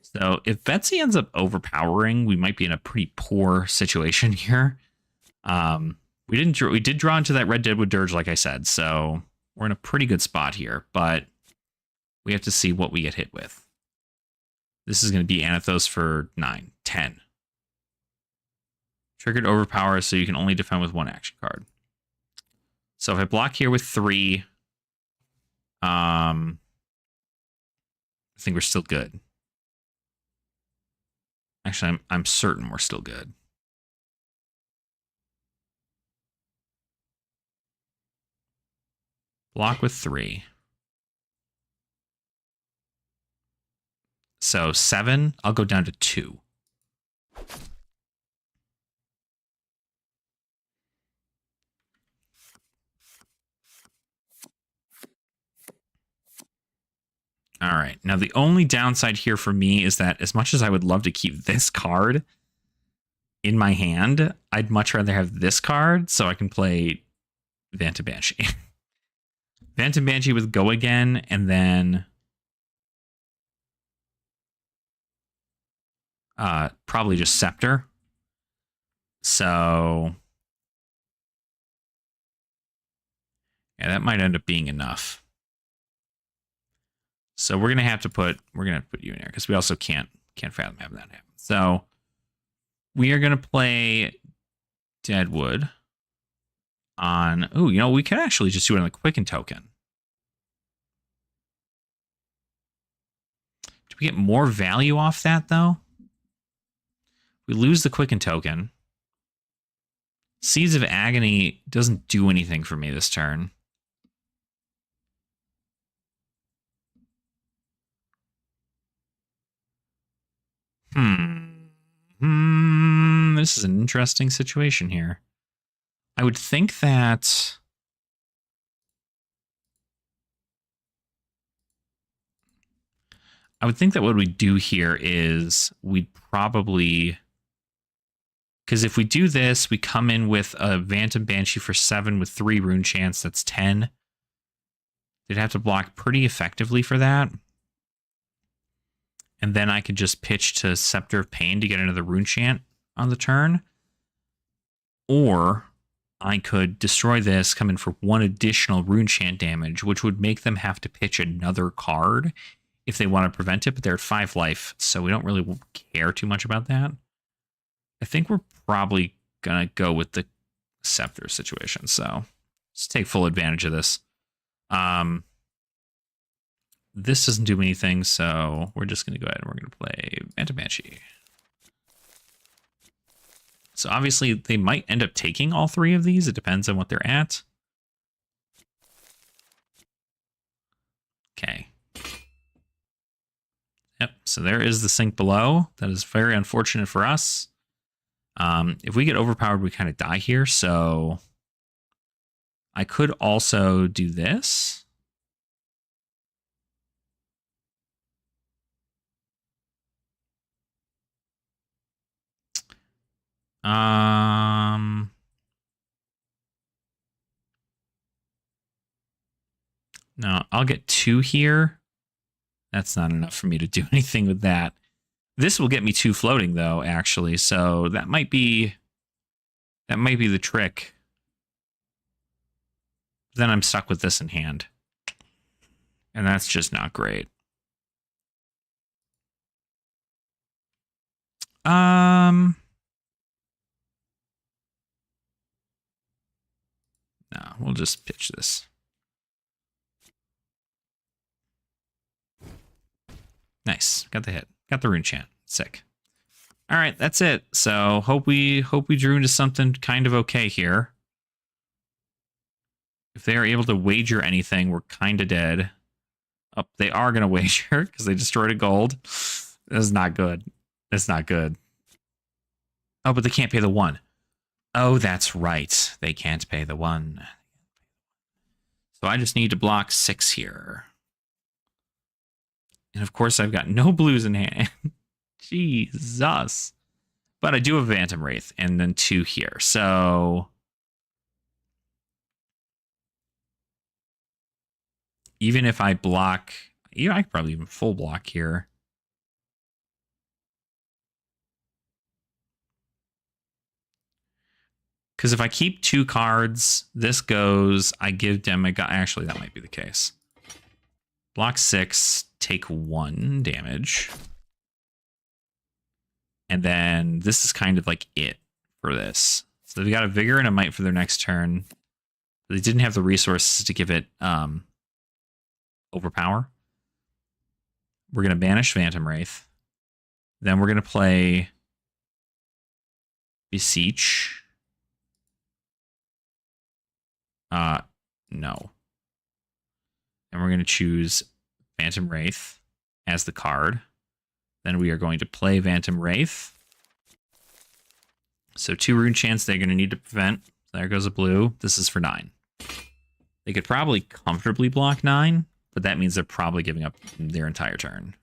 [SPEAKER 1] So if Betsy ends up overpowering, we might be in a pretty poor situation here. We did draw into that red Deadwood Dirge, like I said, so we're in a pretty good spot here, but we have to see what we get hit with. This is going to be Anathos for 9, 10. Triggered overpower, so you can only defend with one action card. So if I block here with 3, I think we're still good. Actually, I'm certain we're still good. Block with 3. So 7, I'll go down to 2. All right. Now, the only downside here for me is that as much as I would love to keep this card in my hand, I'd much rather have this card so I can play Phantom Banshee. Phantom Banshee with Go Again, and then probably just Scepter. So yeah, that might end up being enough. So we're gonna have to put you in here because we also can't fathom having that happen. So we are gonna play Deadwood on. Oh, you know, we could actually just do it on the Quicken token. Do we get more value off that though? We lose the Quicken token. Seeds of Agony doesn't do anything for me this turn. This is an interesting situation here. I would think that what we'd do here is we'd probably, because if we do this, we come in with a Phantom Banshee for 7 with 3 rune chance, that's 10. They'd have to block pretty effectively for that. And then I could just pitch to Scepter of Pain to get another rune chant on the turn. Or I could destroy this, come in for 1 additional rune chant damage, which would make them have to pitch another card if they want to prevent it, but they're at 5 life, so we don't really care too much about that. I think we're probably going to go with the Scepter situation. So let's take full advantage of this. This doesn't do anything, so we're just going to go ahead and we're going to play Phantom Banshee. So obviously they might end up taking all three of these. It depends on what they're at. Okay. Yep, so there is the sink below. That is very unfortunate for us. If we get overpowered, we kind of die here, so I could also do this. No, I'll get 2 here. That's not enough for me to do anything with that. This will get me 2 floating though, actually. So that might be the trick. Then I'm stuck with this in hand. And that's just not great. No, we'll just pitch this. Nice. Got the hit. Got the rune chant. Sick. All right, that's it. So hope we drew into something kind of okay here. If they are able to wager anything, we're kind of dead. Oh, they are going to wager because they destroyed a gold. This is not good. That's not good. Oh, but they can't pay the 1. Oh, that's right. They can't pay the 1. So I just need to block 6 here. And of course, I've got no blues in hand. Jesus. But I do have Phantom Wraith and then 2 here. So even if I block, yeah, I could probably even full block here. Because if I keep 2 cards, this goes, I give them a guy. Actually, that might be the case. Block 6, take 1 damage. And then this is kind of like it for this. So they've got a Vigor and a Might for their next turn. They didn't have the resources to give it Overpower. We're going to banish Phantom Wraith. Then we're going to play Beseech. No. And we're going to choose Phantom Wraith as the card. Then we are going to play Phantom Wraith. So 2 rune chants they're going to need to prevent. There goes a blue. This is for 9. They could probably comfortably block 9, but that means they're probably giving up their entire turn.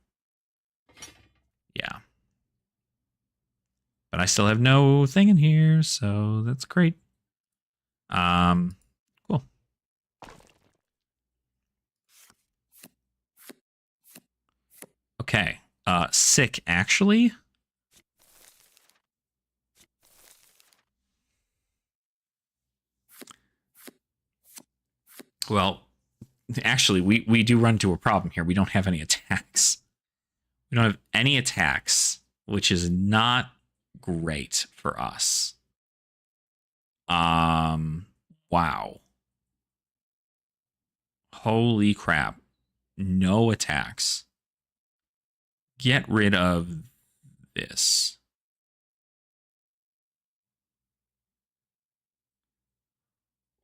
[SPEAKER 1] Yeah. But I still have no thing in here, so that's great. Cool. Okay. Sick, actually. Well, actually, we do run into a problem here. We don't have any attacks. We don't have any attacks, which is not great for us. Wow. Holy crap. No attacks. Get rid of this.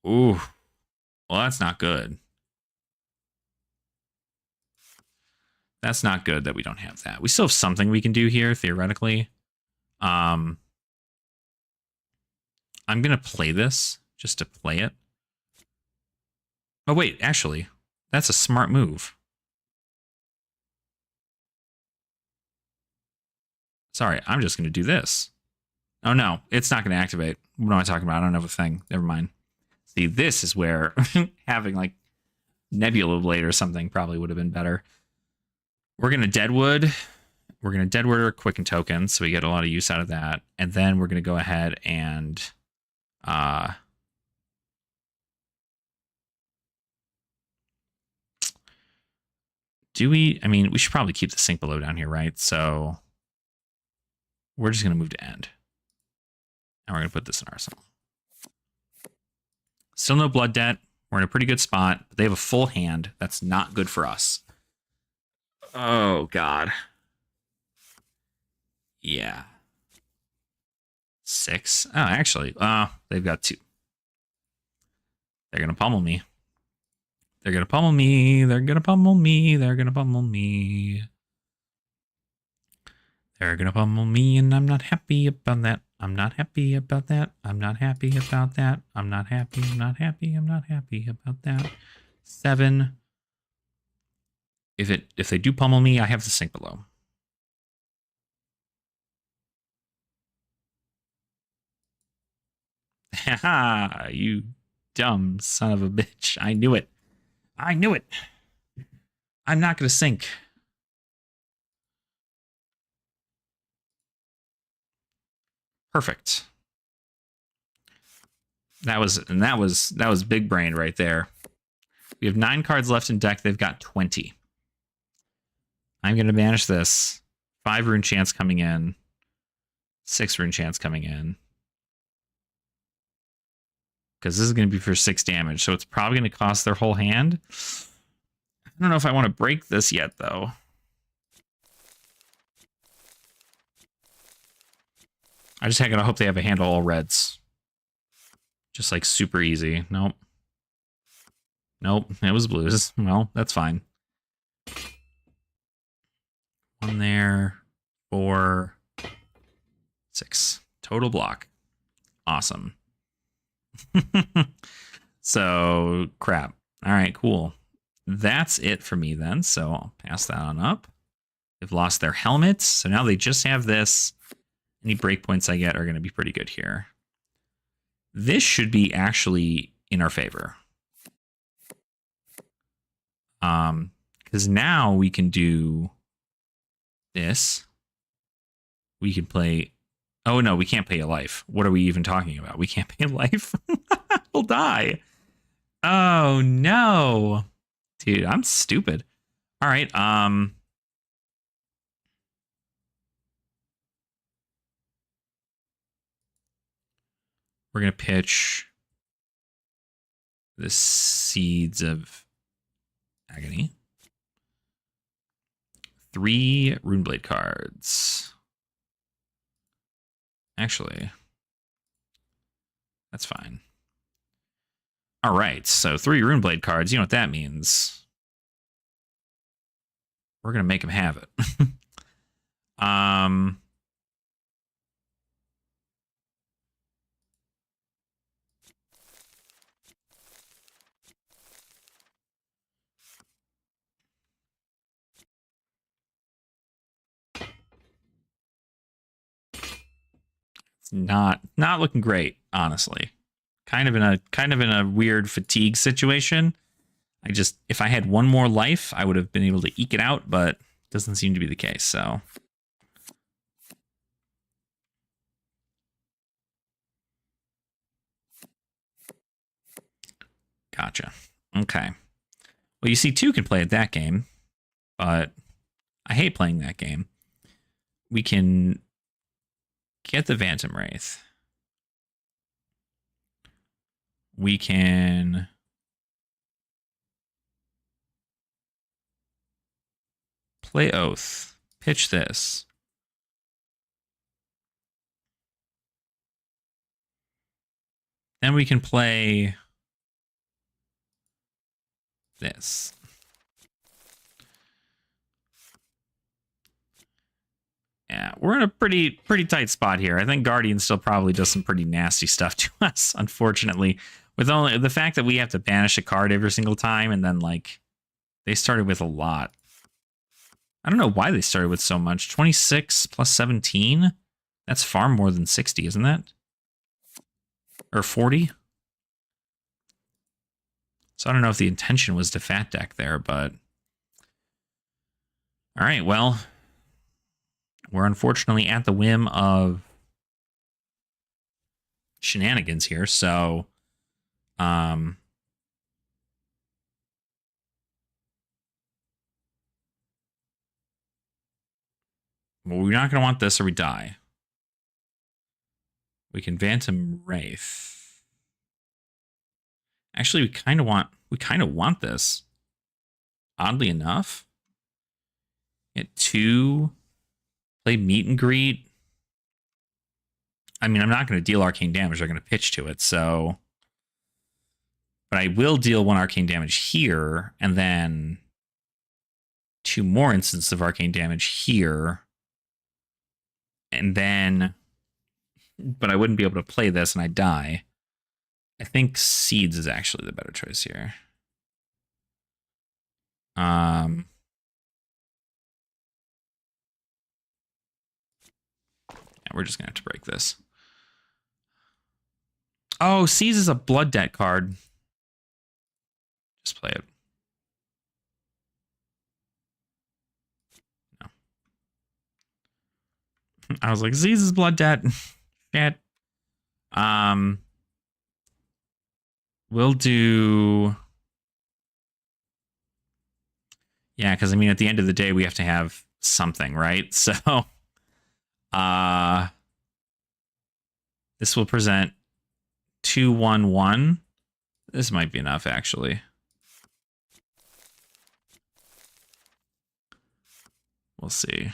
[SPEAKER 1] Ooh. Well, that's not good. That's not good that we don't have that. We still have something we can do here, theoretically. I'm going to play this just to play it. Oh, wait, actually, that's a smart move. Sorry, I'm just going to do this. Oh, no, it's not going to activate. What am I talking about? I don't have a thing. Never mind. See, this is where having, like, Nebula Blade or something probably would have been better. We're going to Deadwood. We're going to Deadwood or Quicken Token, so we get a lot of use out of that. And then we're going to go ahead and... do we... I mean, we should probably keep the sink below down here, right? So... we're just going to move to end. And we're going to put this in arsenal. Still no blood debt. We're in a pretty good spot. But they have a full hand. That's not good for us. Oh, God. Yeah. 6. Oh, actually, they've got 2. They're going to pummel me. They're going to pummel me. They're going to pummel me. They're going to pummel me. They're going to pummel me, and I'm not happy about that. I'm not happy about that. I'm not happy about that. I'm not happy. I'm not happy. I'm not happy about that. 7. If they do pummel me, I have the sink below. Haha, you dumb son of a bitch. I knew it. I knew it. I'm not going to sink. Perfect. That was big brain right there. We have 9 cards left in deck. They've got 20. I'm going to banish this. 5 rune chance coming in. 6 rune chance coming in. Because this is going to be for 6 damage. So it's probably going to cost their whole hand. I don't know if I want to break this yet, though. I just gotta hope they have a hand of all reds. Just like super easy. Nope. Nope, it was blues. Well, that's fine. 1 there. 4. 6. Total block. Awesome. So, crap. All right, cool. That's it for me then. So I'll pass that on up. They've lost their helmets. So now they just have this. Any breakpoints I get are going to be pretty good here. This should be actually in our favor. Because now we can do this. We can play... Oh, no, we can't pay a life. What are we even talking about? We can't pay a life? We'll die. Oh, no. Dude, I'm stupid. All right, we're going to pitch the Seeds of Agony. 3 Runeblade cards. Actually, that's fine. All right, so 3 Runeblade cards. You know what that means. We're going to make him have it. It's not looking great, honestly. Kind of in a weird fatigue situation. If I had 1 more life, I would have been able to eke it out, but it doesn't seem to be the case, so. Gotcha. Okay. Well, you see, 2 can play at that game, but I hate playing that game. We can get the Phantom Wraith. We can play Oath. Pitch this. Then we can play this. Yeah, we're in a pretty tight spot here. I think Guardian still probably does some pretty nasty stuff to us, unfortunately. With only the fact that we have to banish a card every single time, and then like they started with a lot. I don't know why they started with so much. 26 plus 17? That's far more than 60, isn't that? Or 40? So I don't know if the intention was to fat deck there, but... All right, well... We're unfortunately at the whim of shenanigans here, so... Well, we're not going to want this or we die. We can Phantom Wraith. Actually, we kind of want this. Oddly enough. Get 2. Play Meet and Greet. I mean, I'm not going to deal arcane damage. They're going to pitch to it, so... But I will deal 1 arcane damage here, and then 2 more instances of arcane damage here. And then... But I wouldn't be able to play this, and I die. I think Seeds is actually the better choice here. Yeah, we're just going to have to break this. Oh, Seeds is a Blood Debt card. Just play it. No. I was like, Seeds is Blood Debt. Shit. We'll do... Yeah, because I mean, at the end of the day, we have to have something, right? So, this will present 2/1/1. This might be enough, actually. We'll see.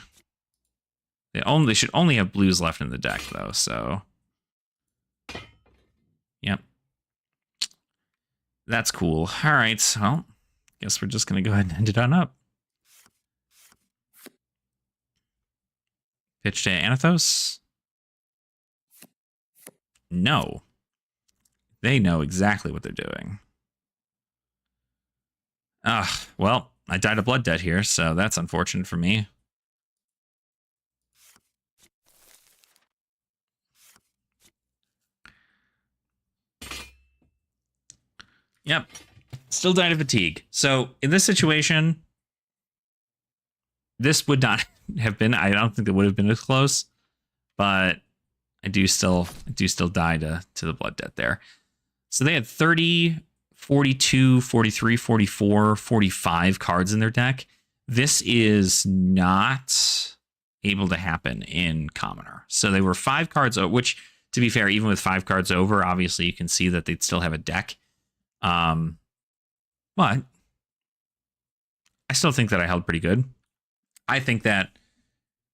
[SPEAKER 1] They should only have blues left in the deck, though. So, yep, that's cool. All right, well, guess we're just gonna go ahead and end it on up. Pitch to Anathos. No. They know exactly what they're doing. Well, I died of Blood Debt here, so that's unfortunate for me. Yep. Still died of fatigue. So, in this situation, this would not have been, I don't think it would have been as close, but I do still die to the Blood Debt there. So they had 30, 42, 43, 44, 45 cards in their deck. This is not able to happen in Commoner. So they were 5 cards, which, to be fair, even with 5 cards over, obviously you can see that they'd still have a deck. But I still think that I held pretty good. I think that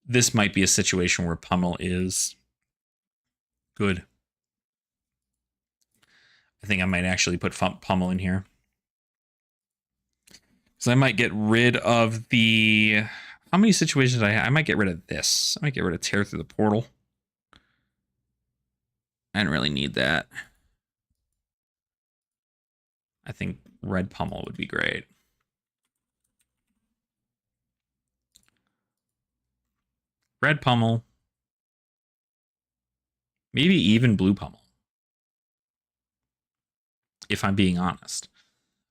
[SPEAKER 1] this might be a situation where Pummel is good. I think I might actually put Pummel in here. So I might get rid of the... How many situations I might get rid of this. I might get rid of Tear Through the Portal. I didn't really need that. I think red Pummel would be great. Red Pummel. Maybe even blue Pummel. If I'm being honest.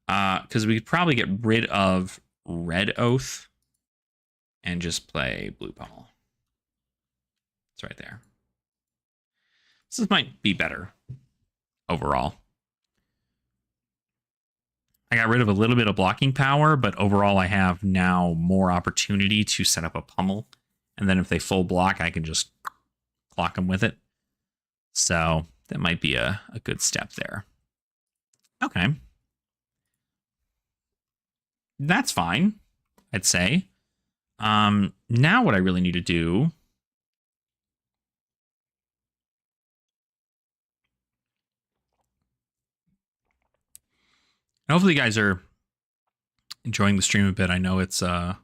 [SPEAKER 1] Because we could probably get rid of red Oath and just play blue Pummel. It's right there. This might be better overall. I got rid of a little bit of blocking power, but overall I have now more opportunity to set up a Pummel. And then if they full block, I can just clock them with it. So that might be a good step there. Okay. That's fine, I'd say. Now what I really need to do... Hopefully you guys are enjoying the stream a bit. I know it's late,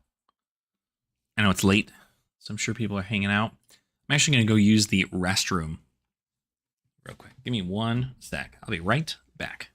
[SPEAKER 1] so I'm sure people are hanging out. I'm actually going to go use the restroom real quick. Give me 1 sec. I'll be right back.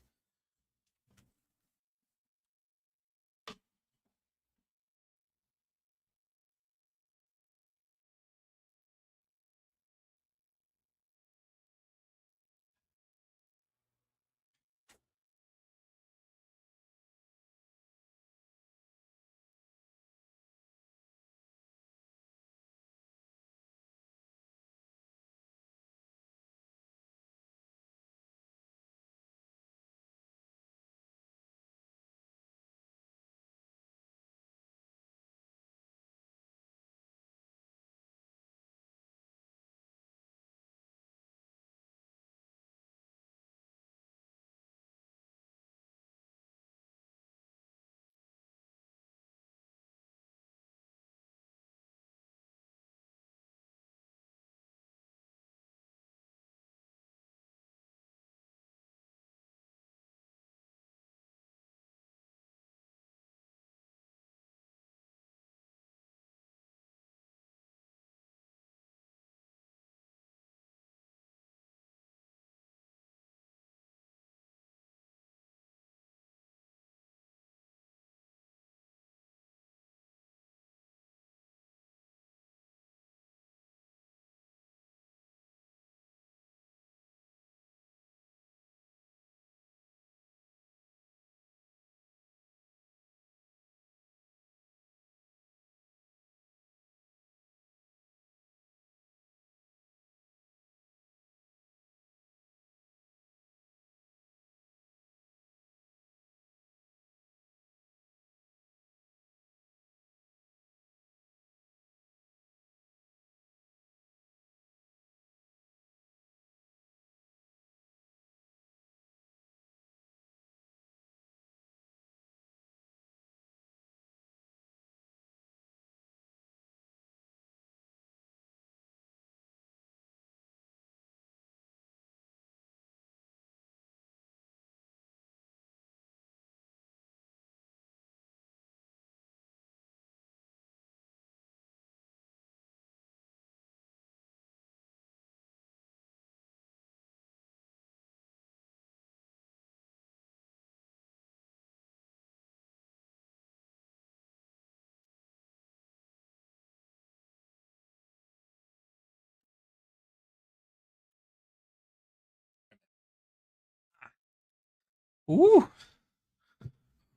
[SPEAKER 1] Ooh.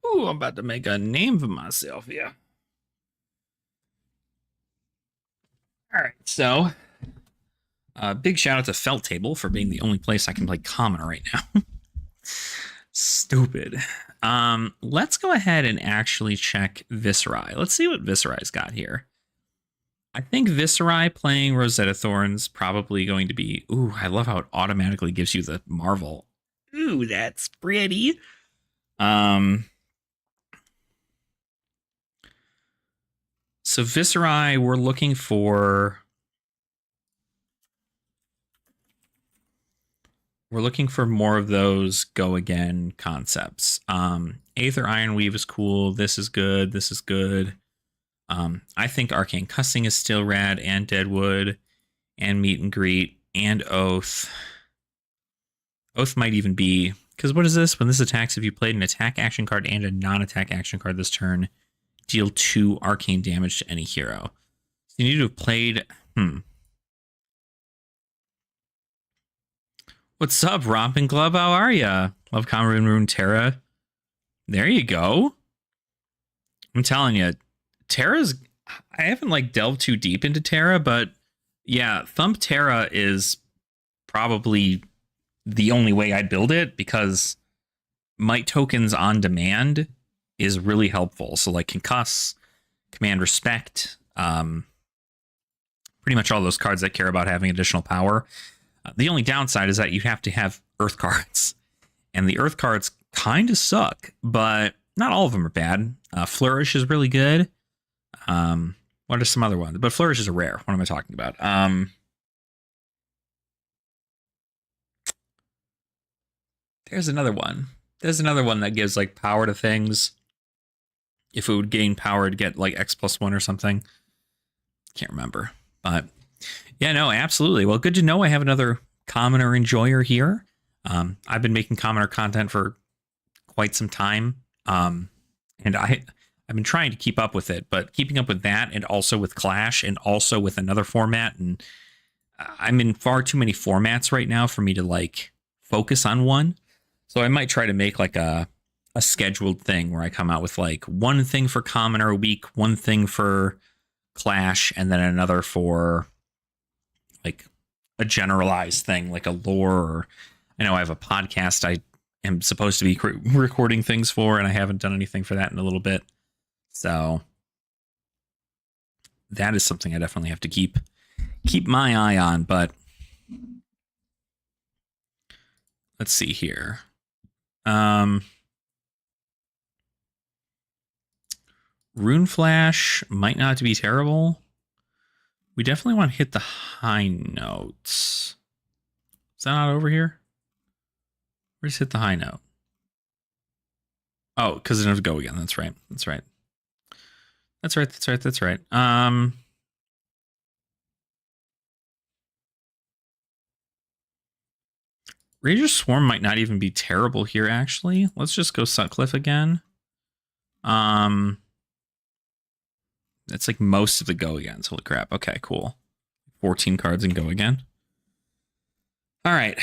[SPEAKER 1] Ooh, I'm about to make a name for myself, yeah. All right, so big shout out to Felt Table for being the only place I can play Commoner right now. Stupid. Let's go ahead and actually check Viserai. Let's see what Viserai's got here. I think Viserai playing Rosetta Thorn's probably going to be. Ooh, I love how it automatically gives you the Marvel. Ooh, that's pretty. So Viserai, we're looking for more of those go again concepts. Aether Ironweave is cool. This is good. This is good. I think Arcane Cussing is still rad, and Deadwood, and Meet and Greet, and Oath. Oath might even be, because what is this? When this attacks, if you played an attack action card and a non-attack action card this turn, deal 2 arcane damage to any hero. So you need to have played. What's up, Romping Club? How are ya? Love Cameroon Rune Terra. There you go. I'm telling you, Terra's. I haven't like delved too deep into Terra, but yeah, Thump Terra is probably the only way I'd build it because might tokens on demand is really helpful. So like Concuss, Command Respect, pretty much all those cards that care about having additional power. The only downside is that you have to have Earth cards, and the Earth cards kind of suck, but not all of them are bad. Flourish is really good. What are some other ones? But Flourish is a rare. What am I talking about? There's another one. There's another one that gives like power to things. If it would gain power to get like X+1 or something. Can't remember. But yeah, no, absolutely. Well, good to know I have another Commoner enjoyer here. I've been making Commoner content for quite some time. And I've been trying to keep up with it, but keeping up with that and also with Clash and also with another format. And I'm in far too many formats right now for me to like focus on one. So I might try to make like a scheduled thing where I come out with like one thing for Commoner a week, one thing for Clash, and then another for like a generalized thing, like a lore. Or I know I have a podcast I am supposed to be recording things for, and I haven't done anything for that in a little bit. So that is something I definitely have to keep my eye on. But let's see here. Rune Flash might not be terrible. We definitely want to hit the high notes. Is that not over here? Where's hit the high note? Oh, because it doesn't go again. That's right. That's right. That's right. That's right. That's right. Rager's Swarm might not even be terrible here, actually. Let's just go Sutcliffe again. It's like most of the go agains. Holy crap. Okay, cool. 14 cards and go again. All right.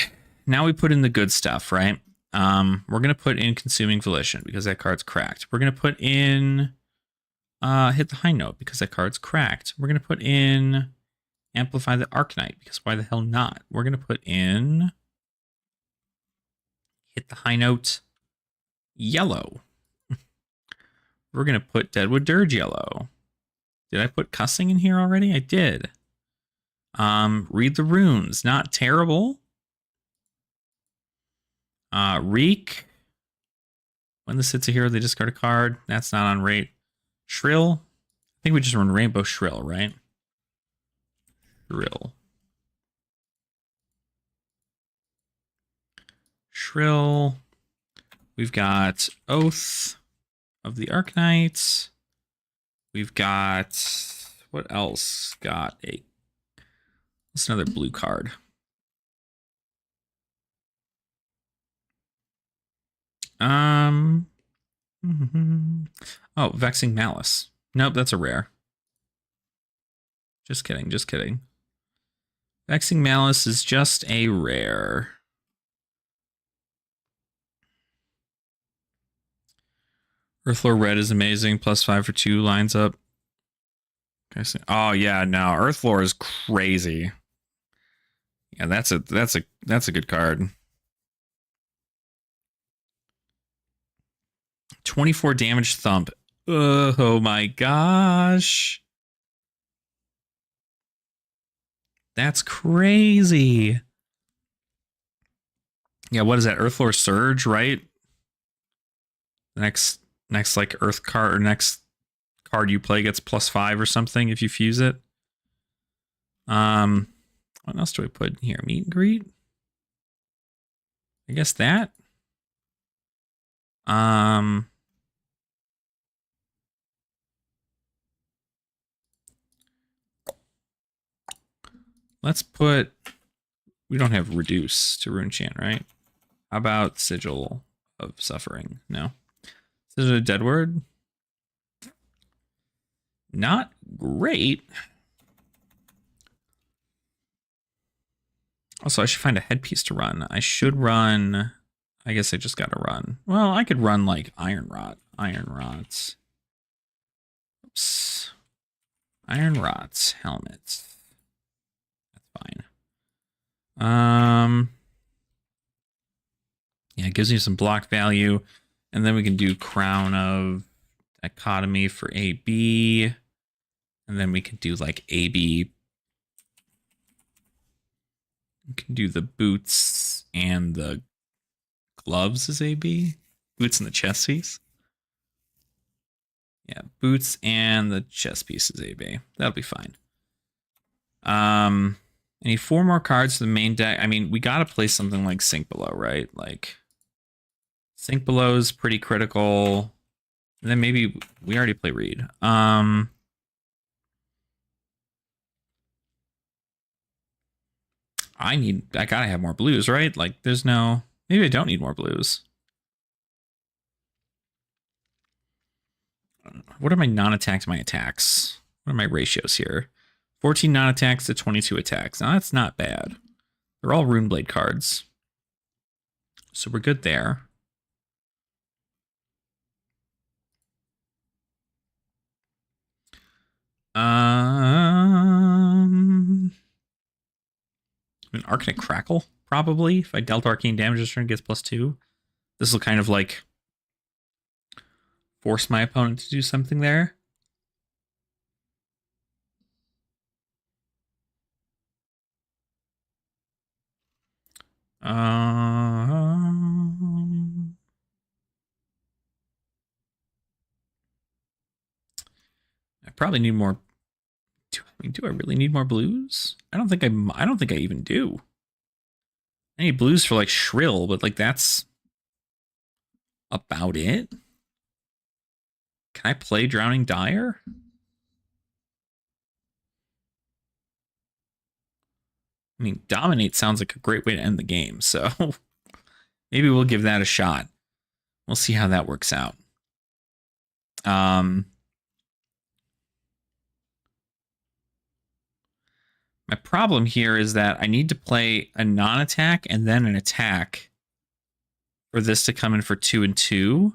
[SPEAKER 1] Now we put in the good stuff, right? We're going to put in Consuming Volition because that card's cracked. We're going to put in Hit the High Note because that card's cracked. We're going to put in Amplify the Arcanite because why the hell not? We're going to put in Hit the High Note Yellow. We're going to put Deadwood Dirge Yellow. Did I put Cussing in here already? I did. Read the Runes. Not terrible. Reek. When this hits a hero, they discard a card. That's not on rate. Shrill. I think we just run Rainbow Shrill, right? Shrill. Shrill. We've got Oath of the Arcanites. We've got, what else? Got a, what's another blue card? Oh, Vexing Malice. Nope, that's a rare. Just kidding, just kidding. Vexing Malice is just a rare. Earthlore Red is amazing. +5 for 2 lines up. Okay, oh yeah, no, Earthlore is crazy. Yeah, that's a good card. 24 damage thump. Oh my gosh. That's crazy. Yeah, what is that? Earthlore Surge, right? Next like Earth card or next card you play gets +5 or something if you fuse it. What else do I put in here? Meet and greet? I guess that. Let's put, we don't have reduce to rune chant, right? How about Sigil of Suffering? No. Is it a dead word? Not great. Also, I should find a headpiece to run. I should run, I guess I just gotta run. Well, I could run like Iron Rods. Oops. Iron Rods, helmets. That's fine. Yeah, it gives you some block value. And then we can do Crown of Dichotomy for AB. And then we can do like AB. We can do the boots and the gloves as AB. Boots and the chest piece. Yeah, boots and the chest piece is AB. That'll be fine. I need 4 more cards to the main deck. I mean, we gotta play something like Sink Below, right? Like Sink Below is pretty critical. And then maybe we already play Reed. I gotta have more blues, right? Like there's no, maybe I don't need more blues. What are my non-attacks, my attacks? What are my ratios here? 14 non-attacks to 22 attacks. Now that's not bad. They're all Runeblade cards. So we're good there. An Arcanic Crackle, probably. If I dealt arcane damage this turn, gets +2. This will kind of like force my opponent to do something there. I probably need more. Do I really need more blues? I don't think I even do. I need blues for like Shrill, but like that's about it. Can I play Drowning Dire? I mean, Dominate sounds like a great way to end the game, so maybe we'll give that a shot. We'll see how that works out. My problem here is that I need to play a non-attack and then an attack for this to come in for 2 and 2.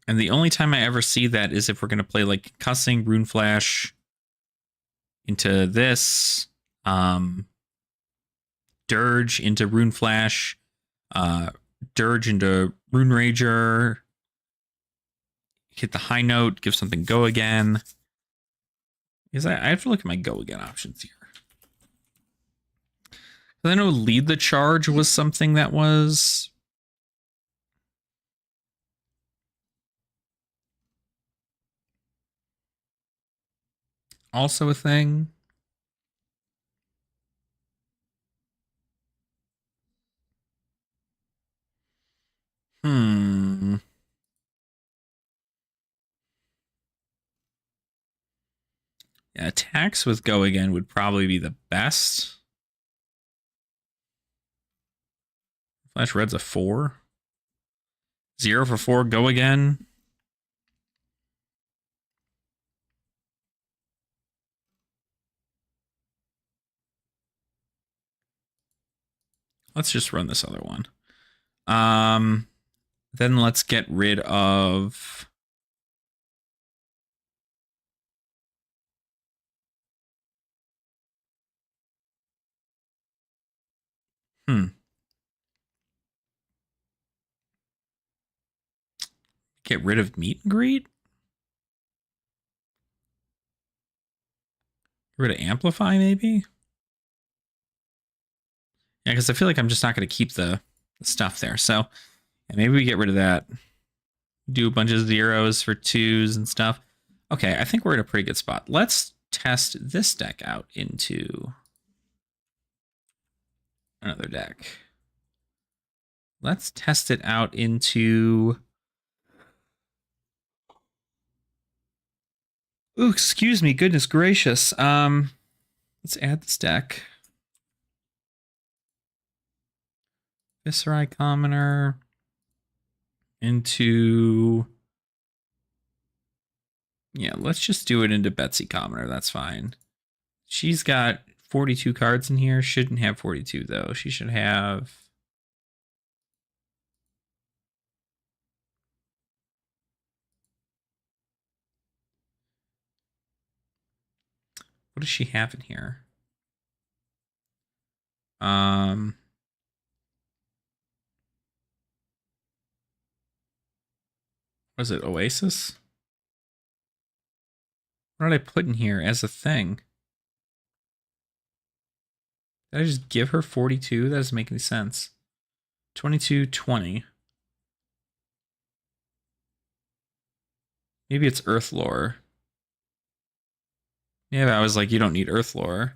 [SPEAKER 1] And the only time I ever see that is if we're going to play like Cussing, Rune Flash into this, Dirge into Rune Flash, Dirge into Rune Rager, hit the high note, give something go again. Because I have to look at my go again options here. I know Lead the Charge was something that was also a thing. Yeah, attacks with go again would probably be the best. Flash Red's a 4. 0 for 4, go again. Let's just run this other one. Then let's get rid of... Get rid of meet and greet? Get rid of amplify, maybe? Yeah, because I feel like I'm just not going to keep the stuff there. So yeah, maybe we get rid of that. Do a bunch of zeros for twos and stuff. Okay, I think we're in a pretty good spot. Let's test this deck out into another deck. Let's test it out into... Ooh, excuse me, goodness gracious. Let's add this deck. Viscerai Commoner into... Yeah, let's just do it into Betsy Commoner. That's fine. She's got 42 cards in here. Shouldn't have 42, though. She should have... What does she have in here? Was it Oasis? What did I put in here as a thing? Did I just give her 42? That doesn't make any sense. 22, 20. Maybe it's Earth Lore. Yeah, but I was like, you don't need Earth Lore.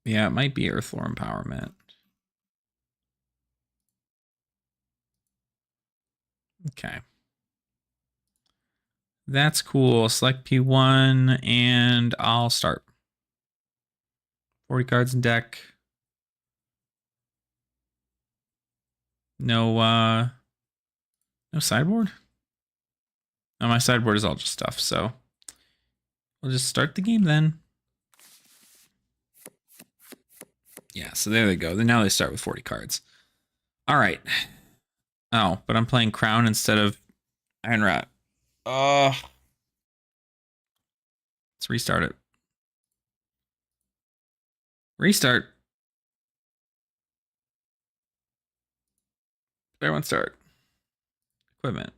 [SPEAKER 1] Yeah, it might be Earth Lore Empowerment. Okay. That's cool. Select P1 and I'll start. 40 cards in deck. No sideboard? No, my sideboard is all just stuff, so we'll just start the game then. Yeah, so there they go. Then now they start with 40 cards. All right. Oh, but I'm playing Crown instead of Iron Rat. Let's restart it. Restart. Player one start. Equipment.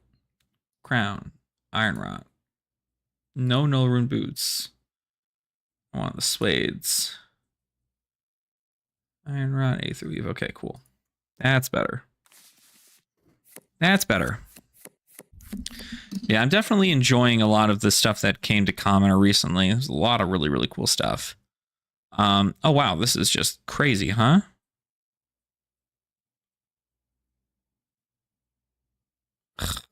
[SPEAKER 1] Crown. Iron Rot. No null rune boots. I want the Suedes. Iron Rot, Aether Weave. Okay, cool. That's better. That's better. Yeah, I'm definitely enjoying a lot of the stuff that came to Commoner recently. There's a lot of really, really cool stuff. Oh, wow. This is just crazy, huh?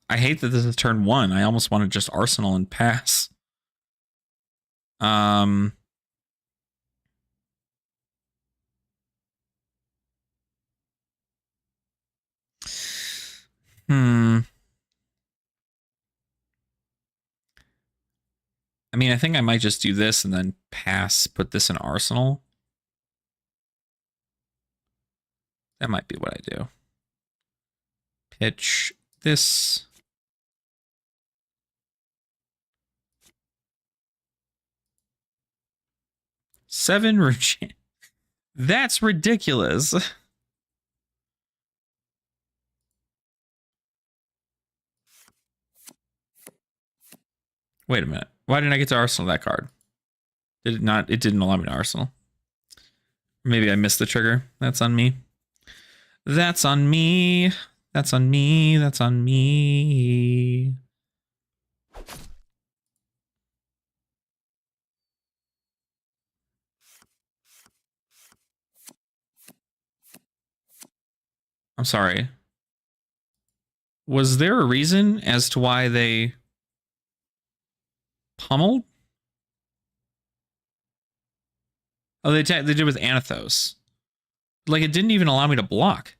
[SPEAKER 1] I hate that this is turn one. I almost want to just Arsenal and pass. I mean, I think I might just do this and then pass, put this in Arsenal. That might be what I do. Pitch this. Seven Rune. That's ridiculous. Wait a minute. Why didn't I get to Arsenal that card? Did it not? It didn't allow me to Arsenal. Maybe I missed the trigger. That's on me. That's on me. That's on me. That's on me. I'm sorry. Was there a reason as to why they pummeled? Oh, they did with Anathos. Like, it didn't even allow me to block.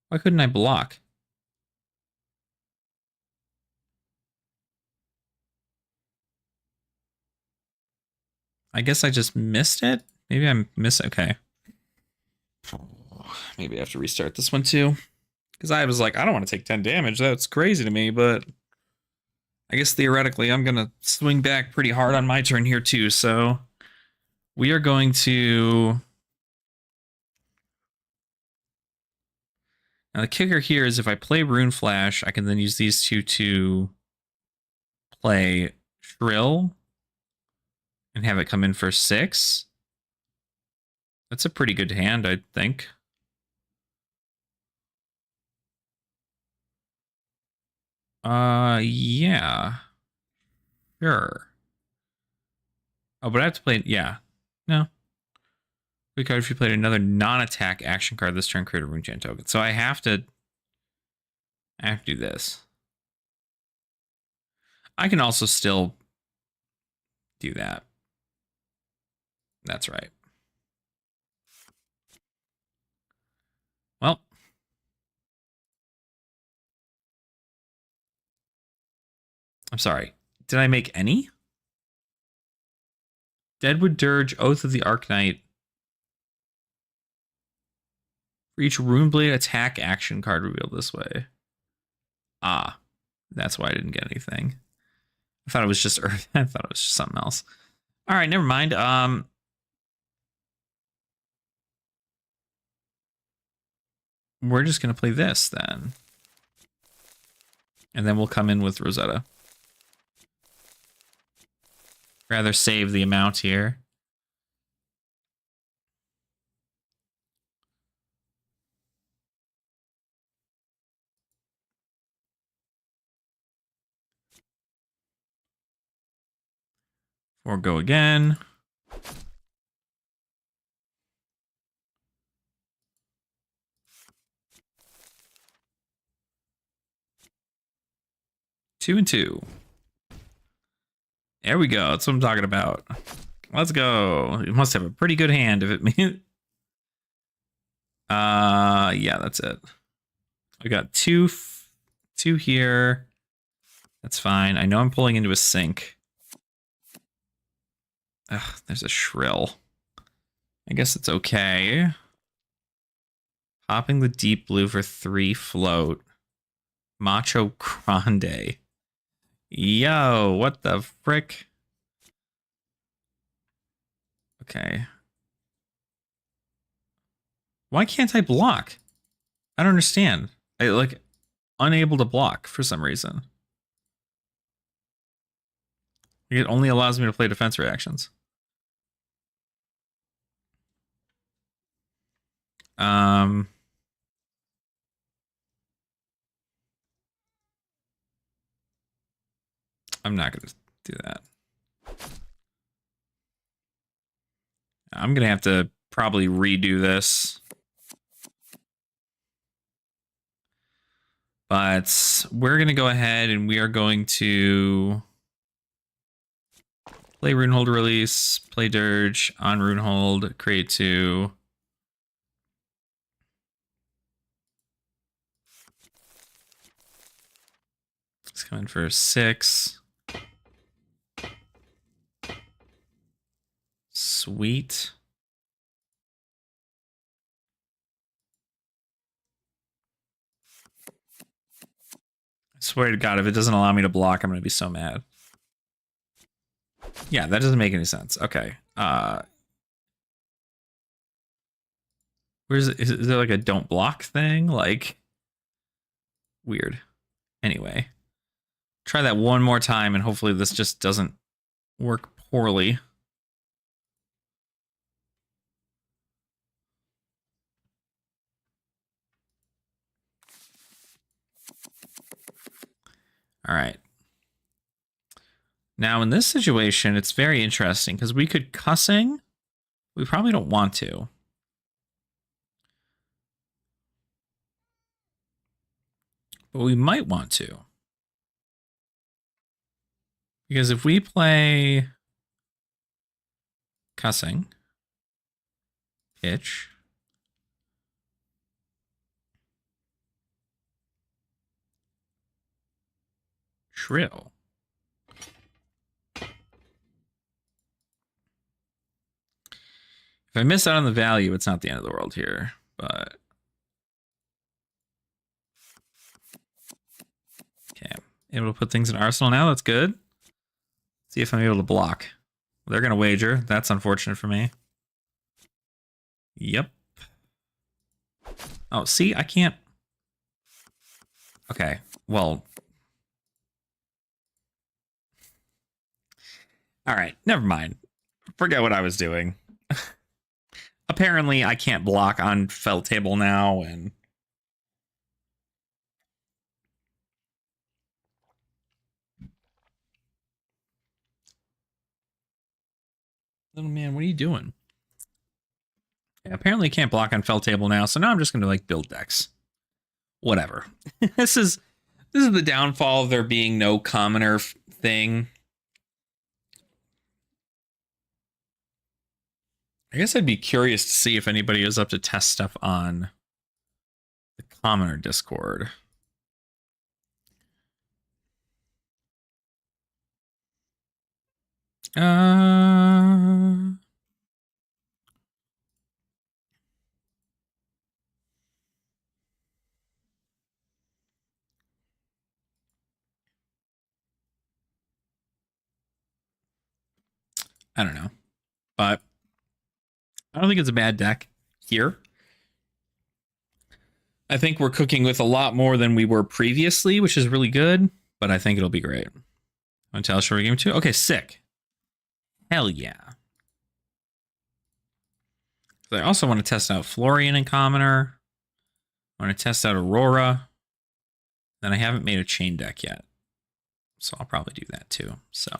[SPEAKER 1] Why couldn't I block? I guess I just missed it? Maybe I'm okay. Maybe I have to restart this one too. Because I was like, I don't want to take 10 damage. That's crazy to me, but I guess theoretically I'm going to swing back pretty hard on my turn here too. So we are going to... Now the kicker here is if I play Rune Flash, I can then use these two to play Shrill and have it come in for 6. That's a pretty good hand, I think. Yeah. Sure. Oh, but I have to play... Yeah. No. Card if you played another non-attack action card this turn, create a Rune Chant token. So I have to do this. I can also still do that. That's right. Well. I'm sorry. Did I make any? Deadwood Dirge, Oath of the Arknight. For each Runeblade attack action card revealed this way. Ah, that's why I didn't get anything. I thought it was just Earth. I thought it was just something else. All right, never mind. We're just gonna play this then, and then we'll come in with Rosetta. Rather save the amount here. Or go again. Two and two. There we go. That's what I'm talking about. Let's go. You must have a pretty good hand if it means. Yeah, that's it. I got two here. That's fine. I know I'm pulling into a sink. Ugh, there's a Shrill. I guess it's okay. Popping the deep blue for 3 float. Macho Grande. Yo, what the frick? Okay. Why can't I block? I don't understand. I like unable to block for some reason. It only allows me to play defense reactions. I'm not going to do that. I'm going to have to probably redo this. But we're going to go ahead and we are going to play Runehold Release, play Dirge on Runehold, create 2. It's coming for 6. Sweet. I swear to God, if it doesn't allow me to block, I'm going to be so mad. Yeah, that doesn't make any sense. Okay. Where's it? Is there like a don't block thing? Like, weird. Anyway, try that one more time and hopefully this just doesn't work poorly. All right. Now, in this situation, it's very interesting because we could cussing. We probably don't want to. But we might want to. Because if we play cussing, pitch, Shrill. If I miss out on the value, it's not the end of the world here, but... Okay, able to put things in Arsenal now, that's good. See if I'm able to block. They're going to wager. That's unfortunate for me. Yep. Oh, see, I can't... Okay, well... Alright, never mind. Forget what I was doing. Apparently, I can't block on Felt Table now, and... Little man, what are you doing? Yeah, apparently can't block on Felt Table now, so now I'm just going to, like, build decks. Whatever. This is the downfall of there being no commoner thing. I guess I'd be curious to see if anybody is up to test stuff on the commoner Discord. I don't know, but I don't think it's a bad deck here. I think we're cooking with a lot more than we were previously, which is really good, but I think it'll be great. Until short game 2. Okay, sick. Hell yeah. I also want to test out Florian and Commoner. I want to test out Aurora. Then I haven't made a chain deck yet, so I'll probably do that too. So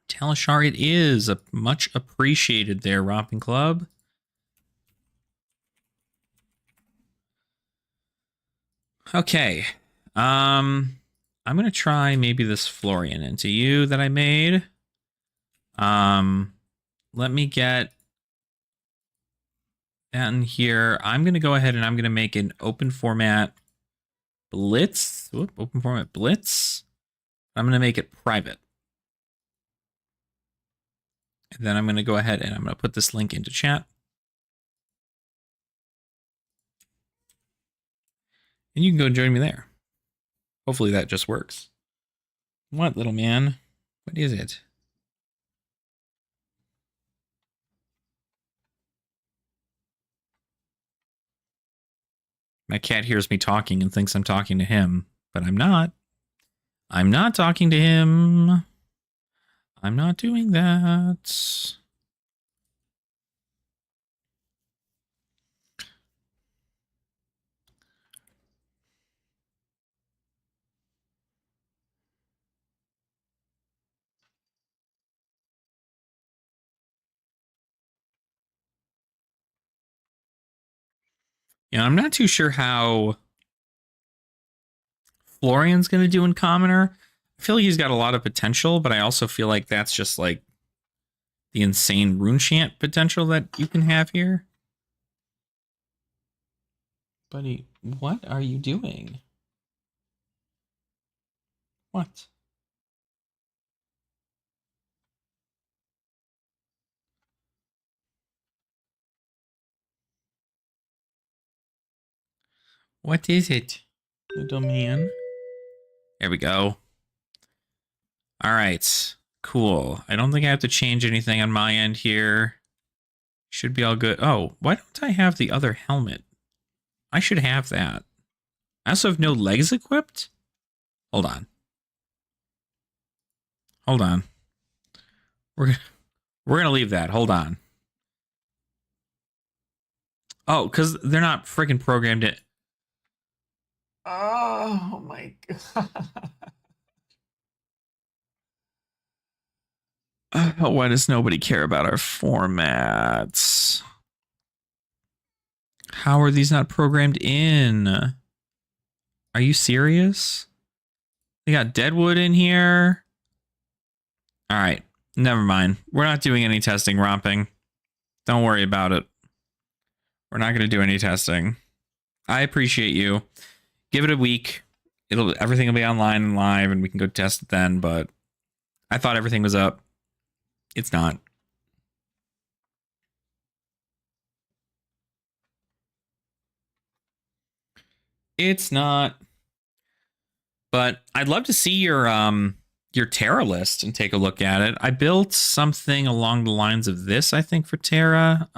[SPEAKER 1] Talishar it is. A much appreciated there, Romping Club. Okay. I'm going to try maybe this Florian into you that I made. Let me get that in here. I'm going to go ahead and I'm going to make an open format Blitz. Whoop, open format Blitz. I'm going to make it private. And then I'm going to go ahead and I'm going to put this link into chat. And you can go join me there. Hopefully that just works. What, little man? What is it? My cat hears me talking and thinks I'm talking to him, but I'm not. I'm not talking to him. I'm not doing that. Yeah, I'm not too sure how Florian's going to do in Commoner. I feel like he's got a lot of potential, but I also feel like that's just like the insane rune chant potential that you can have here. Buddy, what are you doing? What? What is it, little man? There we go. All right, cool. I don't think I have to change anything on my end here. Should be all good. Oh, why don't I have the other helmet? I should have that. I also have no legs equipped? Hold on. Hold on. We're gonna leave that. Hold on. Oh, because they're not freaking programmed in. Oh my god. Why does nobody care about our formats? How are these not programmed in? Are you serious? They got Deadwood in here. All right, never mind. We're not doing any testing, Romping. Don't worry about it. We're not going to do any testing. I appreciate you. Give it a week. Everything will be online and live, and we can go test it then. But I thought everything was up. It's not. It's not. But I'd love to see your Terra list and take a look at it. I built something along the lines of this, I think, for Terra.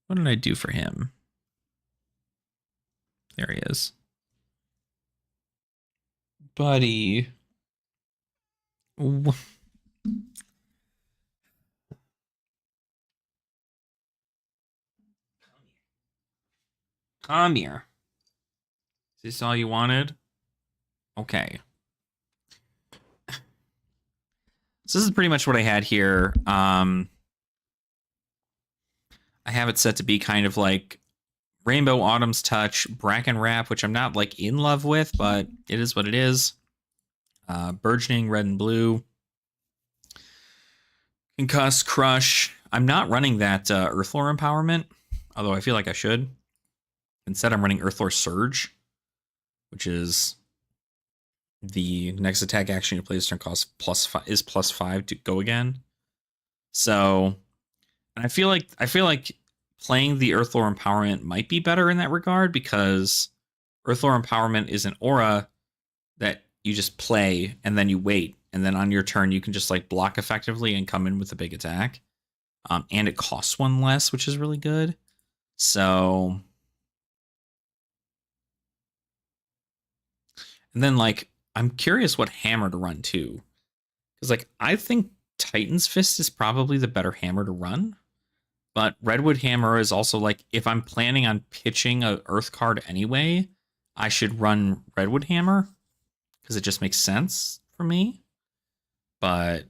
[SPEAKER 1] What did I do for him? There he is. Buddy. Come here. Is this all you wanted? Okay. So this is pretty much what I had here. I have it set to be kind of like Rainbow Autumn's Touch, Bracken Wrap, which I'm not like in love with, but it is what it is. Burgeoning Red and Blue. Concuss, Crush. I'm not running that Earthlore Empowerment, although I feel like I should. Instead, I'm running Earthlore Surge, which is the next attack action you play this turn costs +5 to go again. So, and I feel like playing the Earthlore Empowerment might be better in that regard, because Earthlore Empowerment is an aura that you just play and then you wait, and then on your turn you can just like block effectively and come in with a big attack. And it costs one less, which is really good. So, and then like I'm curious what hammer to run too, because like I think Titan's Fist is probably the better hammer to run. But Redwood Hammer is also like, if I'm planning on pitching a Earth card anyway, I should run Redwood Hammer because it just makes sense for me. But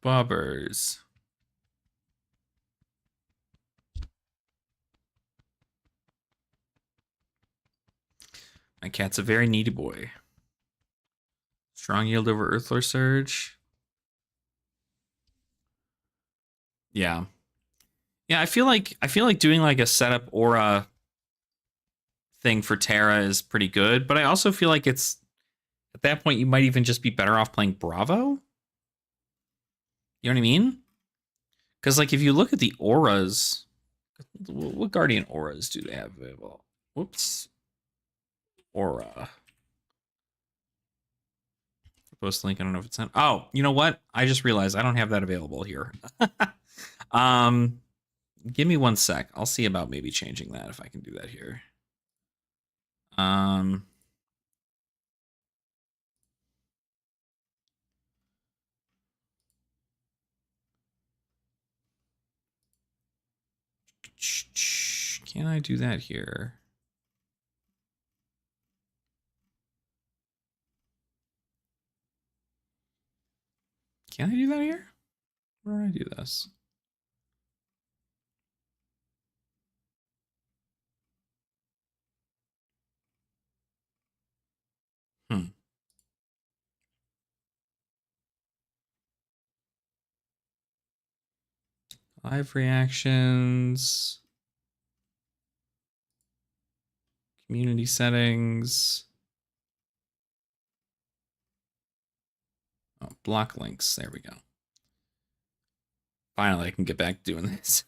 [SPEAKER 1] Bobbers. My cat's a very needy boy. Strong yield over Earthlore Surge. Yeah. Yeah, I feel like doing like a setup aura thing for Terra is pretty good, but I also feel like it's at that point you might even just be better off playing Bravo. You know what I mean? Because like if you look at the auras, what Guardian auras do they have available? Whoops. Aura. Post link. I don't know if it's on. Oh, you know what? I just realized I don't have that available here. Give me 1 sec. I'll see about maybe changing that if I can do that here. Can I do that here? Can I do that here? Where do I do this? Live reactions. Community settings. Oh, block links. There we go. Finally, I can get back to doing this.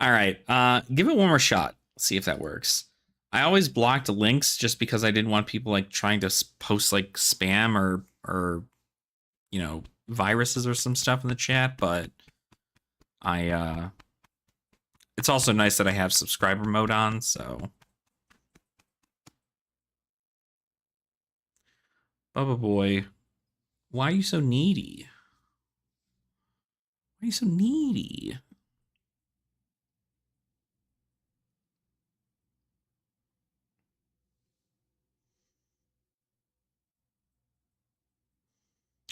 [SPEAKER 1] All right. Give it one more shot. See if that works. I always blocked links just because I didn't want people like trying to post like spam or you know, viruses or some stuff in the chat, but it's also nice that I have subscriber mode on, so Bubba boy, why are you so needy? Why are you so needy?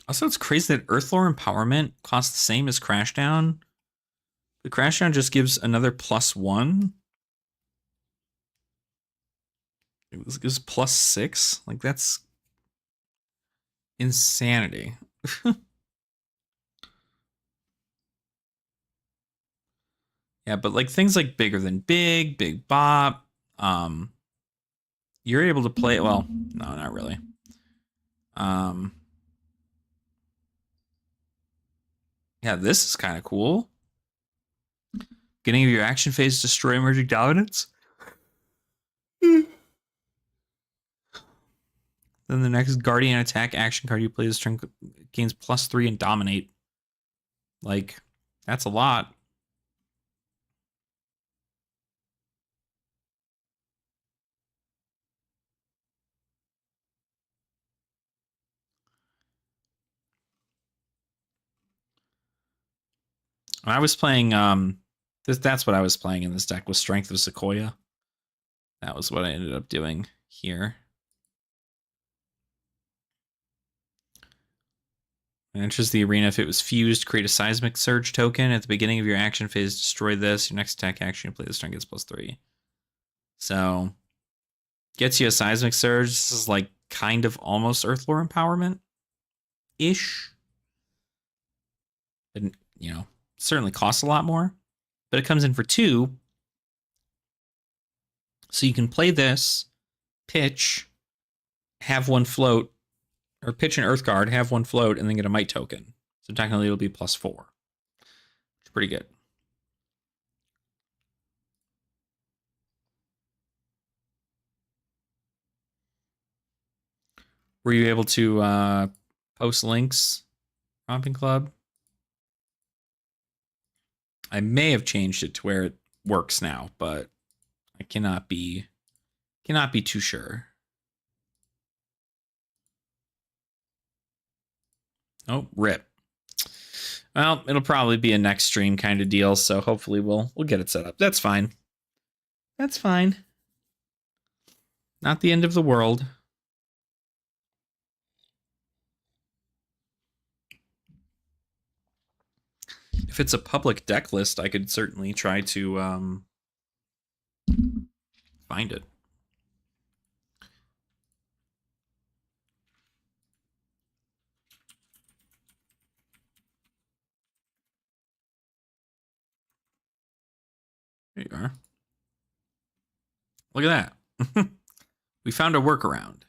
[SPEAKER 1] Also, it's crazy that Earthlore Empowerment costs the same as Crashdown. The Crashdown just gives another +1. It gives +6. Like, that's insanity. Yeah, but like things like Bigger Than Big, Big Bop, you're able to play it. Well, no, not really. Yeah, this is kind of cool. Beginning of your action phase, destroy emerging dominance. Then the next Guardian attack action card you play this turn gains +3 and dominate. Like, that's a lot. When I was playing, that's what I was playing in this deck was Strength of Sequoia. That was what I ended up doing here. And enters the arena if it was fused, create a Seismic Surge token. At the beginning of your action phase, destroy this. Your next attack action, you play this turn gets +3. So, gets you a Seismic Surge. This is like kind of almost Earthlore Empowerment-ish. And, you know, certainly costs a lot more. But it comes in for 2. So you can play this, pitch, have 1 float, or pitch an Earth card, have 1 float, and then get a Might token. So technically it'll be +4. It's pretty good. Were you able to post links, Romping Club? I may have changed it to where it works now, but I cannot be too sure. Oh, rip. Well, it'll probably be a next stream kind of deal, so hopefully we'll get it set up. That's fine. That's fine. Not the end of the world. If it's a public deck list, I could certainly try to find it. There you are. Look at that. We found a workaround.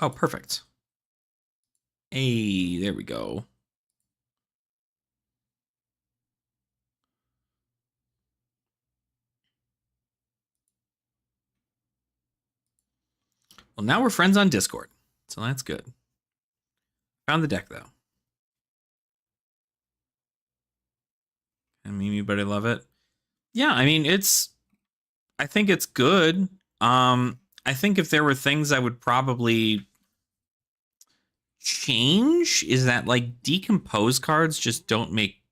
[SPEAKER 1] Oh, perfect. Hey, there we go. Well, now we're friends on Discord, so that's good. Found the deck, though. And Mimi, but I love it. Yeah, I mean, I think it's good. I think if there were things I would probably change is that, like, decompose cards just don't make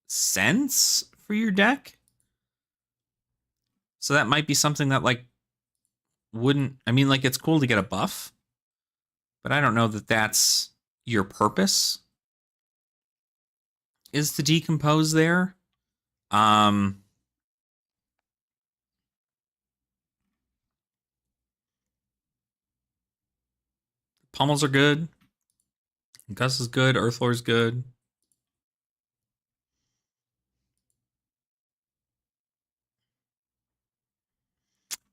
[SPEAKER 1] sense for your deck. So that might be something that, like, wouldn't... I mean, like, it's cool to get a buff, but I don't know that that's your purpose, is to decompose there. Pummels are good. Gus is good. Earthlore is good.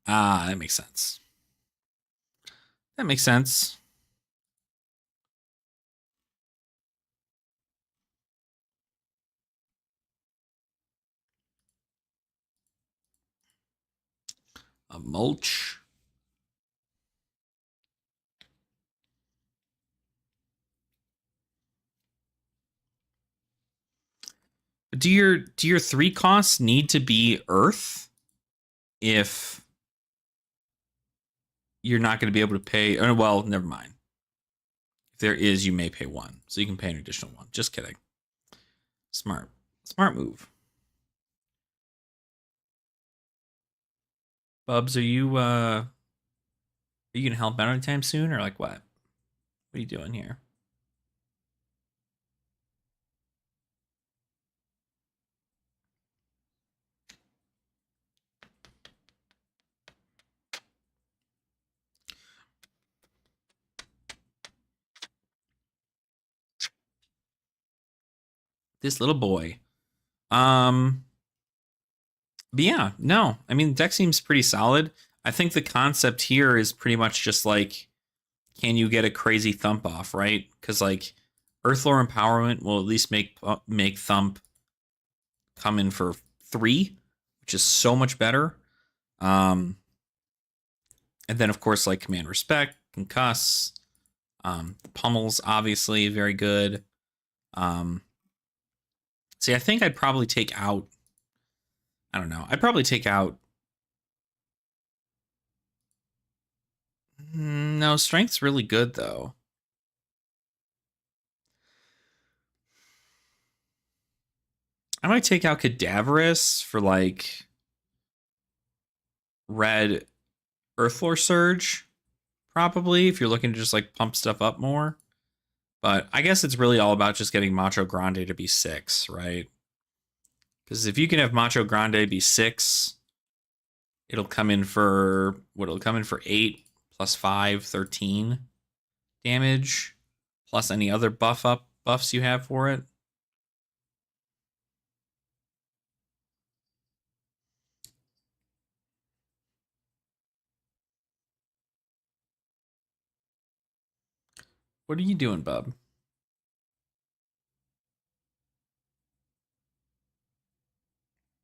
[SPEAKER 1] Ah, that makes sense. That makes sense. A mulch. Do your 3 costs need to be Earth if you're not going to be able to pay? Oh, well, never mind. If there is, you may pay 1, so you can pay an additional 1. Just kidding. Smart move. Bubs, are you gonna help out anytime soon, or like what? What are you doing here? This little boy. Um, but yeah, no. I mean, the deck seems pretty solid. I think the concept here is pretty much just like, can you get a crazy thump off, right? Because like Earthlore Empowerment will at least make Thump come in for 3, which is so much better. Um, and then of course like Command Respect, Concuss, Pummel's obviously very good. See, I think I'd probably take out. I don't know. I'd probably take out. No, Strength's really good though. I might take out Cadaverous for like red Earthlore Surge, probably, if you're looking to just like pump stuff up more. But I guess it's really all about just getting Macho Grande to be 6, right? Because if you can have Macho Grande be 6, it'll come in for what? It'll come in for 8 plus 5, 13 damage, plus any other buffs you have for it. What are you doing, bub?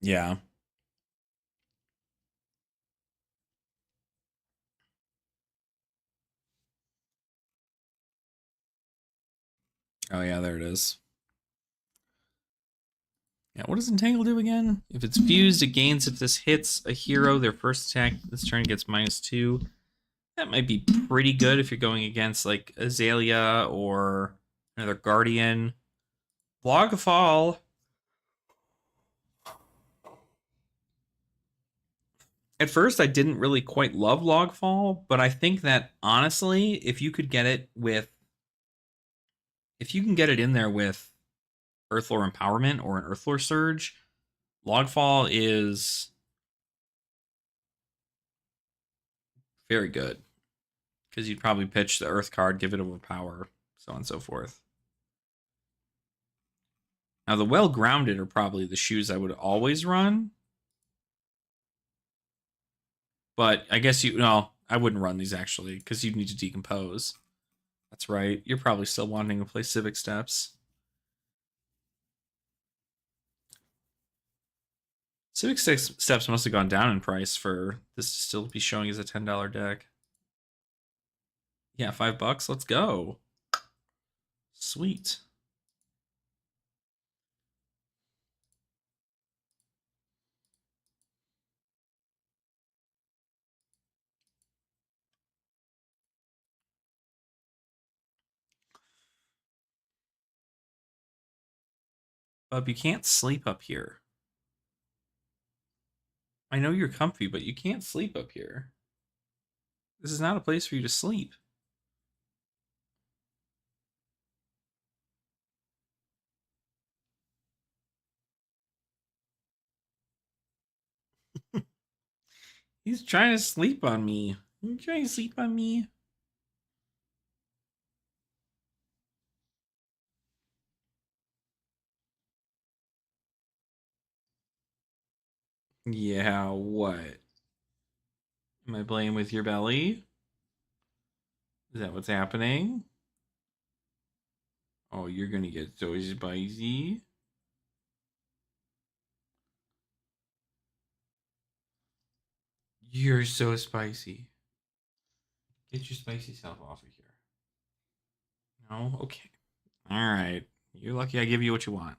[SPEAKER 1] Yeah. Oh, yeah, there it is. Yeah, what does Entangle do again? If it's fused, it gains if this hits a hero, their first attack this turn gets -2. That might be pretty good if you're going against, like, Azalea or another Guardian. Logfall. At first, I didn't really quite love Logfall, but I think that, honestly, if you could get it with... If you can get it in there with Earthlore Empowerment or an Earthlore Surge, Logfall is very good. Because you'd probably pitch the Earth card, give it overpower, so on and so forth. Now, the well-grounded are probably the shoes I would always run. But I guess I wouldn't run these actually, because you'd need to decompose. That's right. You're probably still wanting to play Civic Steps. Civic Steps must have gone down in price for this to still be showing as a $10 deck. Yeah, $5. Let's go. Sweet. Bub, you can't sleep up here. I know you're comfy, but you can't sleep up here. This is not a place for you to sleep. He's trying to sleep on me. You trying to sleep on me? Yeah, what? Am I playing with your belly? Is that what's happening? Oh, you're gonna get so spicy. You're so spicy. Get your spicy self off of here. No? Okay. Alright. You're lucky I give you what you want.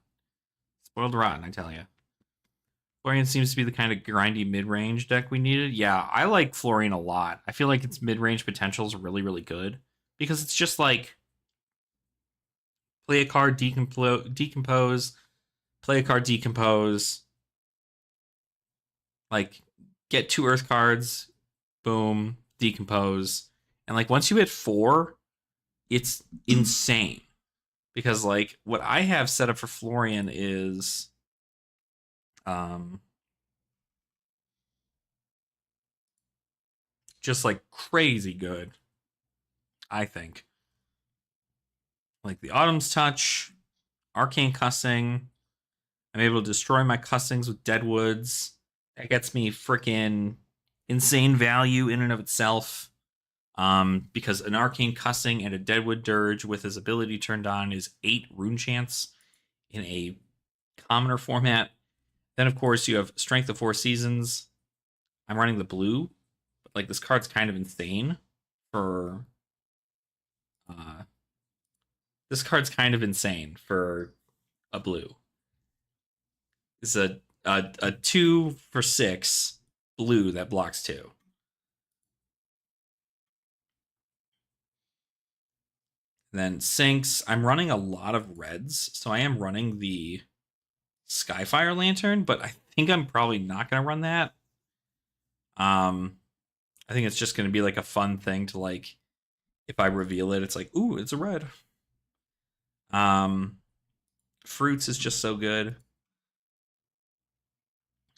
[SPEAKER 1] Spoiled rotten, I tell you. Florian seems to be the kind of grindy mid-range deck we needed. Yeah, I like Florian a lot. I feel like its mid-range potential is really, really good. Because it's just like play a card, decompose, play a card, decompose, like get 2 Earth cards, boom, decompose. And like once you hit 4, it's insane. Because like what I have set up for Florian is just like crazy good, I think. Like the Autumn's Touch, Arcane Cussing. I'm able to destroy my cussings with Deadwoods. That gets me freaking insane value in and of itself. Because an Arcane Cussing and a Deadwood Dirge with his ability turned on is 8 Rune Chance in a commoner format. Then, of course, you have Strength of 4 Seasons. I'm running the blue, but like this card's kind of insane for. This card's kind of insane for a blue. It's a 2 for 6 blue that blocks 2. Then sinks. I'm running a lot of reds, so I am running the Skyfire Lantern, but I think I'm probably not going to run that. I think it's just going to be like a fun thing to like, if I reveal it, it's like, ooh, it's a red. Fruits is just so good.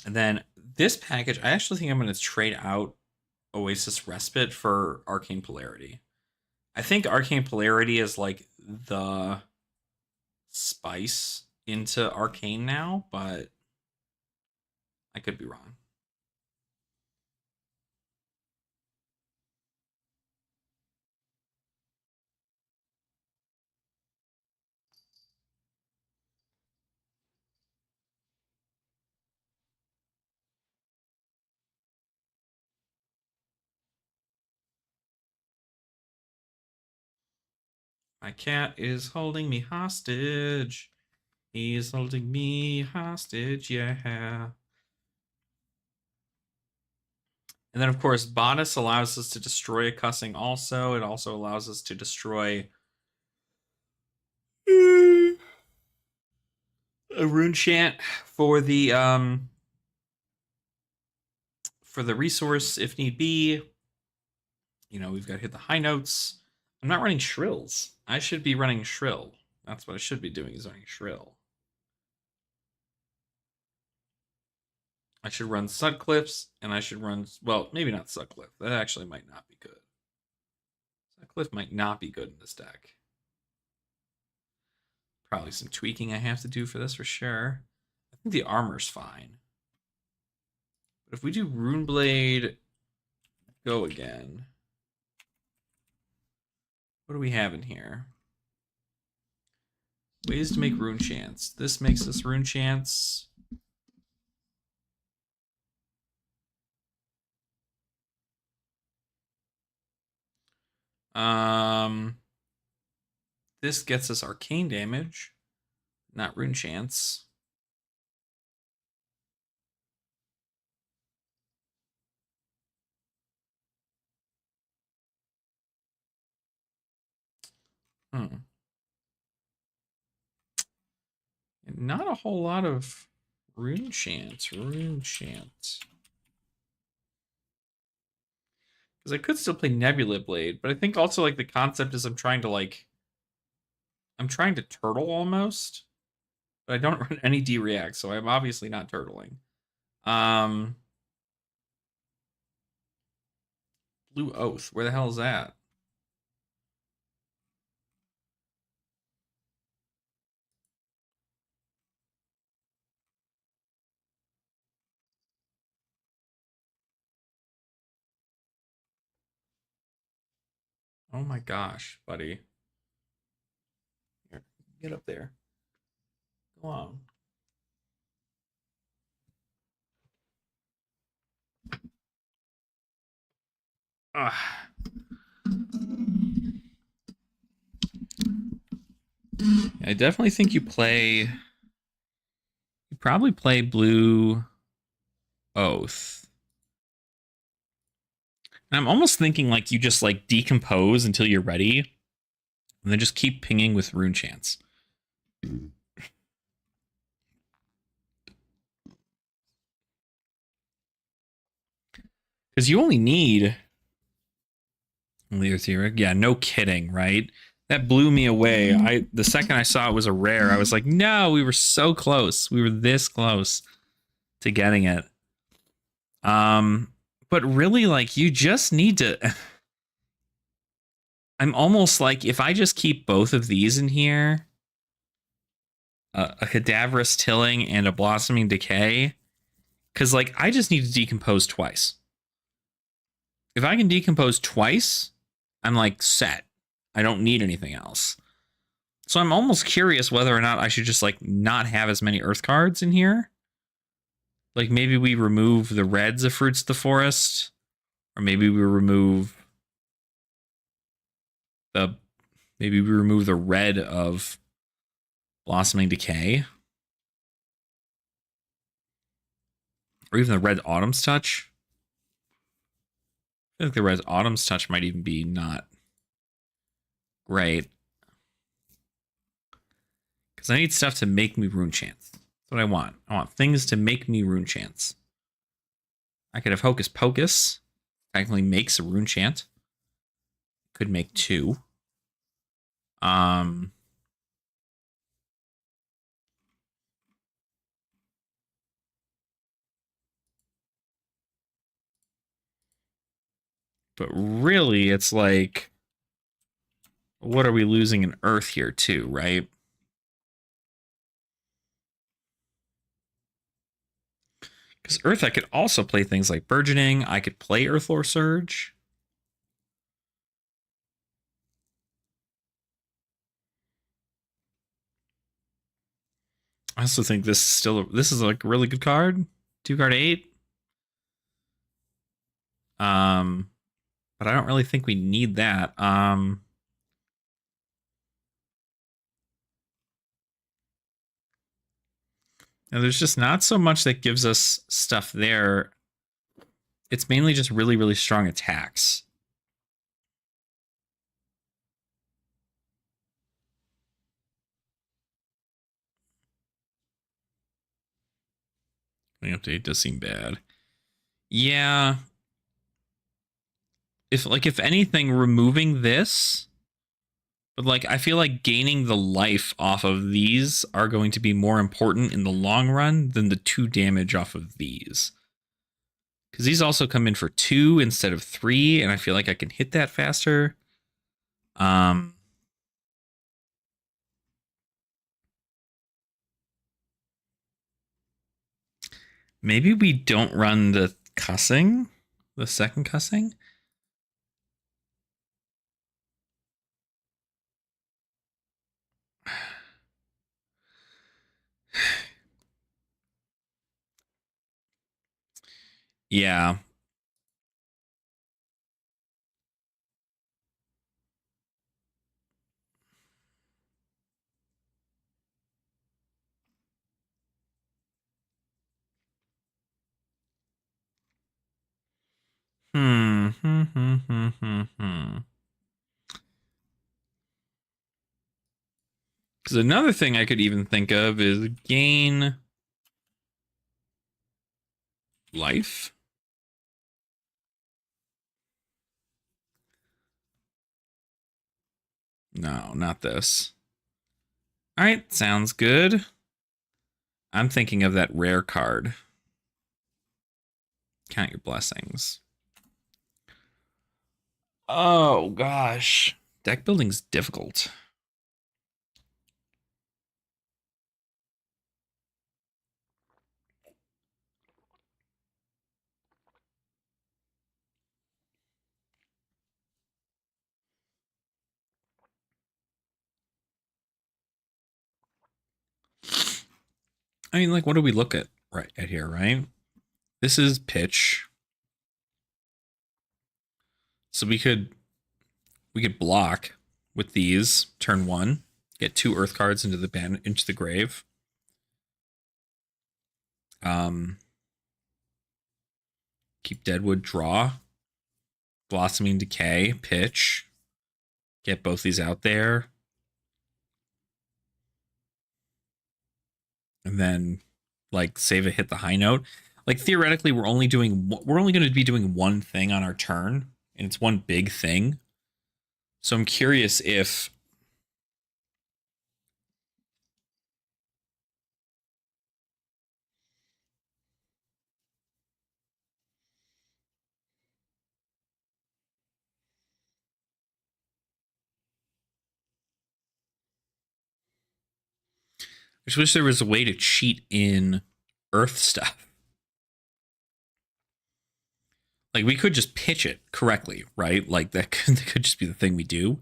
[SPEAKER 1] And then this package, I actually think I'm going to trade out Oasis Respite for Arcane Polarity. I think Arcane Polarity is like the spice into Arcane now, but I could be wrong. My cat is holding me hostage. He's holding me hostage, yeah. And then, of course, Bodice allows us to destroy a cussing also. It also allows us to destroy a rune chant for the resource if need be. You know, we've got to hit the high notes. I'm not running shrills. I should be running shrill. That's what I should be doing, is running shrill. I should run Sutcliffs, and I should run, well, maybe not Sutcliffe. That actually might not be good. Sutcliffe might not be good in this deck. Probably some tweaking I have to do for this for sure. I think the armor's fine. But if we do Runeblade, go again. What do we have in here? Ways to make rune chance. This makes us rune chance. This gets us arcane damage, not rune chance. Not a whole lot of rune chant. Because I could still play Nebula Blade, but I think also like the concept is I'm trying to turtle almost, but I don't run any D-React, so I'm obviously not turtling. Blue Oath, where the hell is that? Oh my gosh, buddy. Here, get up there. Go on. I definitely think you probably play Blue Oath. And I'm almost thinking like you just like decompose until you're ready, and then just keep pinging with rune chants. Because you only need Leotheric. Yeah, no kidding, right? That blew me away. The second I saw it was a rare, I was like, no, we were so close. We were this close to getting it. But really, like, you just need to. I'm almost like, if I just keep both of these in here, a Cadaverous Tilling and a Blossoming Decay, because, like, I just need to decompose twice. If I can decompose twice, I'm, like, set. I don't need anything else. So I'm almost curious whether or not I should just, like, not have as many Earth cards in here. Like, maybe we remove the reds of Fruits of the Forest, or maybe we remove the red of Blossoming Decay, or even the red Autumn's Touch. I feel like the red Autumn's Touch might even be not great, because I need stuff to make me rune chance. That's what I want. I want things to make me rune chance. I could have Hocus Pocus. Technically makes a rune chant. Could make 2. But really, it's like, what are we losing in Earth here too, right? Because Earth, I could also play things like Burgeoning. I could play Earthlore Surge. I also think this is like a really good card. 2-card 8. But I don't really think we need that. Now there's just not so much that gives us stuff there. It's mainly just really, really strong attacks. The update does seem bad. Yeah. If anything, removing this, but like I feel like gaining the life off of these are going to be more important in the long run than the 2 damage off of these. Because these also come in for 2 instead of 3, and I feel like I can hit that faster. Maybe we don't run the cussing, the second cussing. Yeah. Because another thing I could even think of is gain life. No, not this. All right, sounds good. I'm thinking of that rare card. Count your blessings. Oh, gosh. Deck building's difficult. I mean, like, what do we look at at here, right? This is pitch. So we could block with these turn 1, get 2 earth cards into the grave. Keep Deadwood, draw. Blossoming Decay, pitch. Get both these out there. And then, like, save a hit the high note. Like theoretically, we're only going to be doing one thing on our turn, and it's one big thing. So I'm curious if I just wish there was a way to cheat in Earth stuff. Like we could just pitch it correctly, right? Like that could just be the thing we do.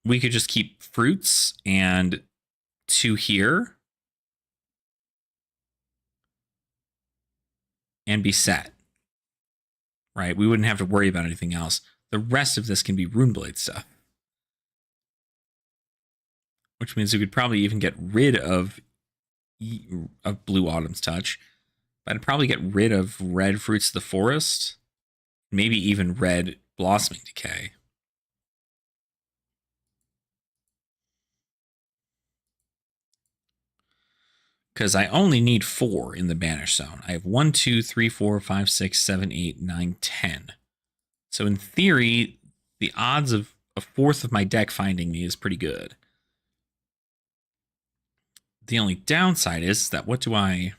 [SPEAKER 1] We could just keep fruits and 2 here and be set. Right? We wouldn't have to worry about anything else. The rest of this can be Runeblade stuff. Which means we could probably even get rid of Blue Autumn's Touch. But I'd probably get rid of red Fruits of the Forest. Maybe even red Blossoming Decay. Because I only need 4 in the Banish Zone. I have 1, 2, 3, 4, 5, 6, 7, 8, 9, 10. So in theory, the odds of a fourth of my deck finding me is pretty good. The only downside is that what do I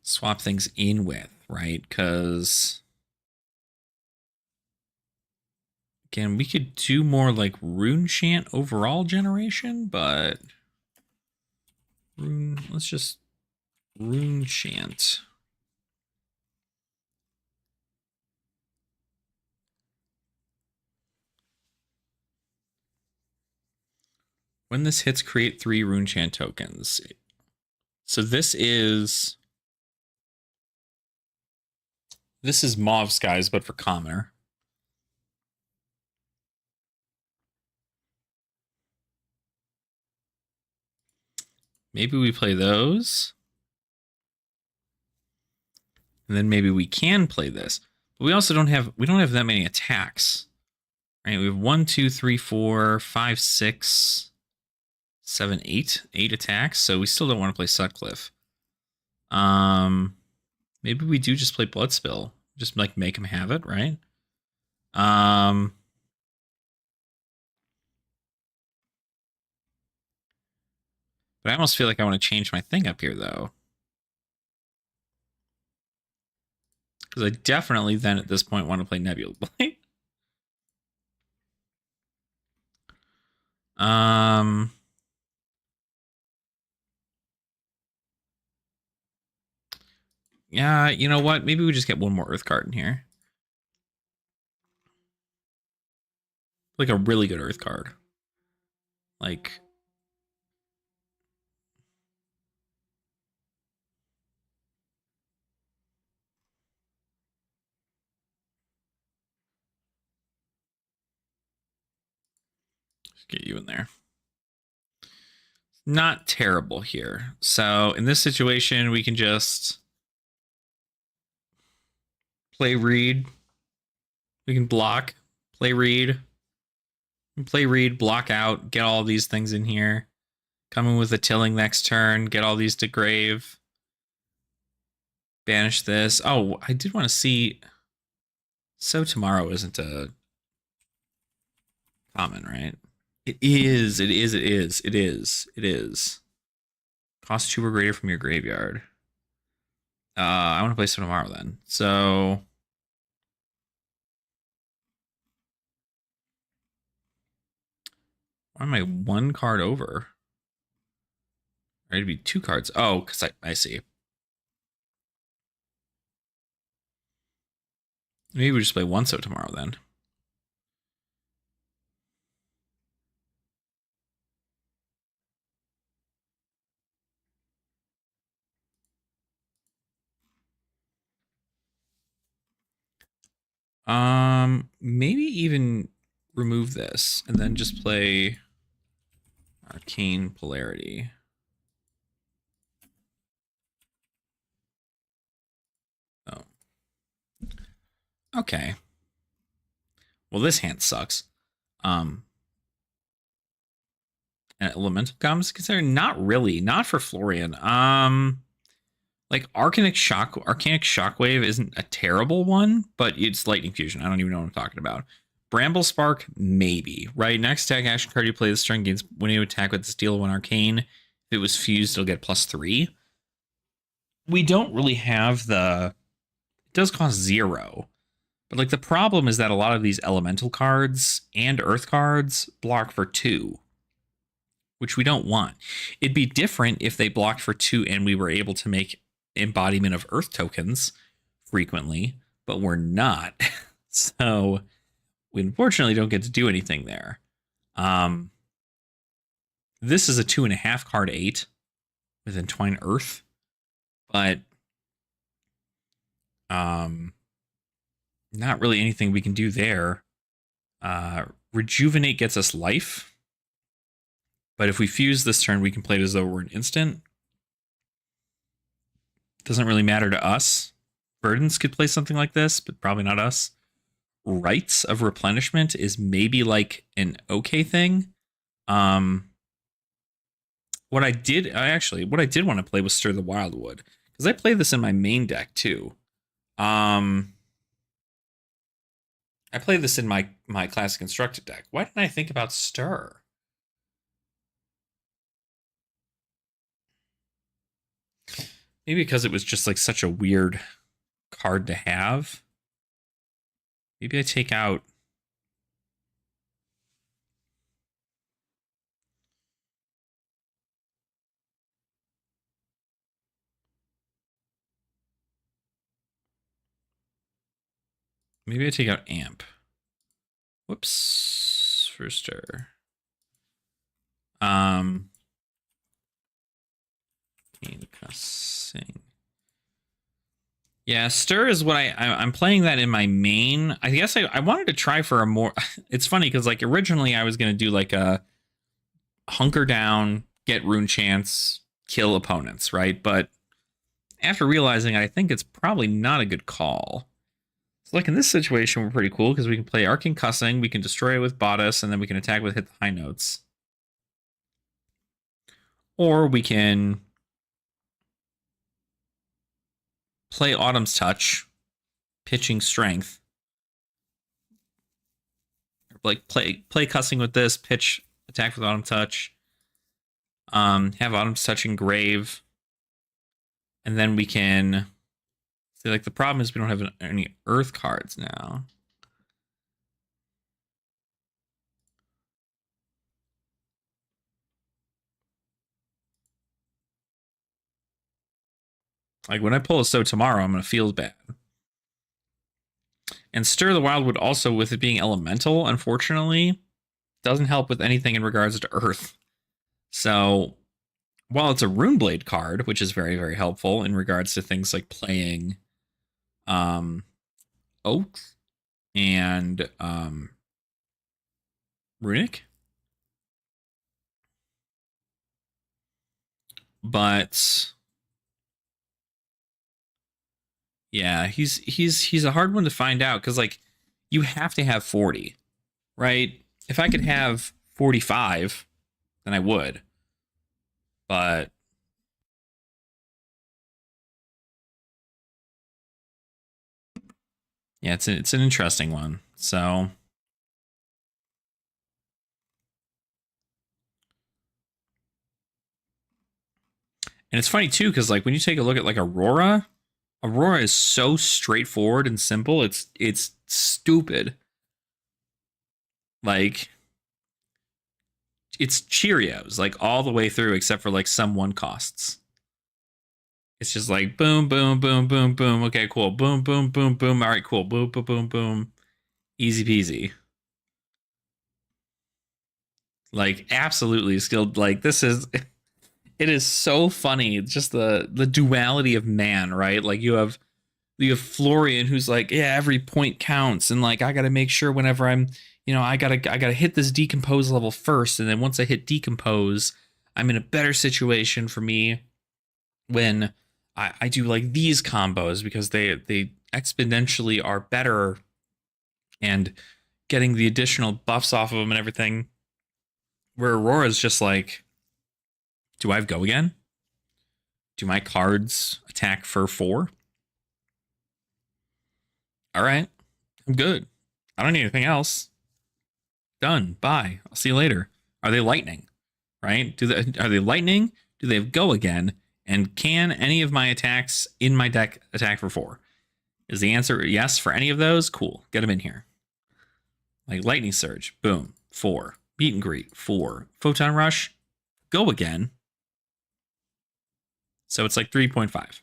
[SPEAKER 1] swap things in with, right? Because again, we could do more like Rune Chant overall generation, but let's just Rune Chant. When this hits, create 3 Rune Chant tokens. So this is Mauve Skies, but for commoner. Maybe we play those. And then maybe we can play this. But we also don't have that many attacks. Right? We have 1, 2, 3, 4, 5, 6, 7, 8. 8 attacks. So we still don't want to play Sutcliffe. Maybe we do just play Bloodspill. Just like make him have it, right? But I almost feel like I want to change my thing up here, though. Because I definitely then at this point want to play Nebula Blade. Yeah, you know what? Maybe we just get one more Earth card in here. Like a really good Earth card. Like... Let's get you in there. Not terrible here. So in this situation, we can just play Reed. We can block, play Reed, block out, get all these things in here. Come in with a Tilling next turn, get all these to grave. Banish this. Oh, I did want to see... So Tomorrow isn't a common, right? It is. Cost 2 or greater from your graveyard. I want to play So Tomorrow then. So... Why am I 1 card over? Ready to be 2 cards. Oh, because I see. Maybe we just play 1 So Tomorrow then. Maybe even remove this and then just play Arcane Polarity. Oh. Okay. Well, this hand sucks. And Elemental Comes considered? Not really. Not for Florian. Like Arcanic Shockwave isn't a terrible one, but it's Lightning Fusion. I don't even know what I'm talking about. Bramble Spark, maybe. Right? Next attack action card you play this turn gains when you attack with the Steel 1 Arcane. If it was fused, it'll get +3. We don't really have the... It does cost 0. But like the problem is that a lot of these elemental cards and earth cards block for 2, which we don't want. It'd be different if they blocked for 2 and we were able to make embodiment of earth tokens frequently, but we're not. So we unfortunately don't get to do anything there. This is a 2.5 card 8 with Entwine Earth, but not really anything we can do there. Rejuvenate gets us life, but if we fuse this turn, we can play it as though we're an instant. Doesn't really matter to us. Burdens could play something like this, but probably not us. Rites of Replenishment is maybe like an okay thing. What I did want to play was Stir the Wildwood, because I play this in my main deck too. I play this in my Classic Constructed deck. Why didn't I think about Stir? Maybe because it was just like such a weird card to have. Maybe I take out... Maybe I take out Amp. Whoops. For Stir. Cussing. Yeah, Stir is what I'm playing that in my main. I guess I wanted to try for a more... It's funny because like originally I was going to do like a hunker down, get rune chance, kill opponents, right? But after realizing I think it's probably not a good call. So like in this situation, we're pretty cool because we can play Arcane Cussing, we can destroy it with Bodice, and then we can attack with Hit the High Notes. Or we can play Autumn's Touch, pitching Strength. Like play Cussing with this, pitch attack with Autumn Touch. Have Autumn's Touch engrave. And then we can... See, like the problem is we don't have any Earth cards now. Like when I pull a So tomorrow, I'm going to feel bad. And Stir the Wildwood also, with it being elemental, unfortunately, doesn't help with anything in regards to Earth. So while it's a Runeblade card, which is very, very helpful in regards to things like playing Oak and Runic. But yeah, he's a hard one to find out because like you have to have 40, right? If I could have 45, then I would. But yeah, it's an interesting one. So and it's funny too because like when you take a look at like Aurora is so straightforward and simple. It's stupid. Like it's Cheerios like all the way through except for like some one costs. It's just like boom, boom, boom, boom, boom. Okay, cool. Boom, boom, boom, boom. All right, cool. Boom, boom, boom, boom. Easy peasy. Like absolutely skilled. Like this is... It is so funny. It's just the duality of man, right? Like you have Florian who's like, yeah, every point counts, and like I gotta make sure whenever I'm, I gotta hit this decompose level first, and then once I hit decompose, I'm in a better situation for me when I do like these combos because they exponentially are better and getting the additional buffs off of them and everything. Where Aurora's just like, do I have go again? Do my cards attack for 4? All right. I'm good. I don't need anything else. Done. Bye. I'll see you later. Are they lightning? Right? Are they lightning? Do they go again? And can any of my attacks in my deck attack for 4? Is the answer yes for any of those? Cool. Get them in here. Like Lightning Surge. Boom. 4. Meet and Greet. 4. Photon Rush. Go again. So it's like 3.5.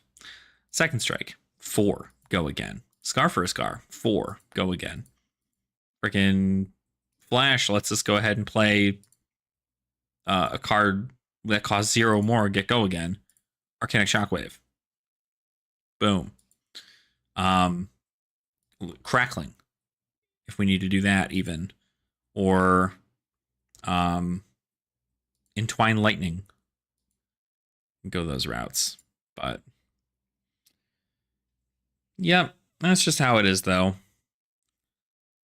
[SPEAKER 1] Second Strike. 4. Go again. Scar for a Scar. 4. Go again. Freaking Flash lets us go ahead and play a card that costs 0 more. Get go again. Arcanic Shockwave. Boom. Crackling, if we need to do that even. Or Entwine Lightning. Go those routes. But yep, that's just how it is though.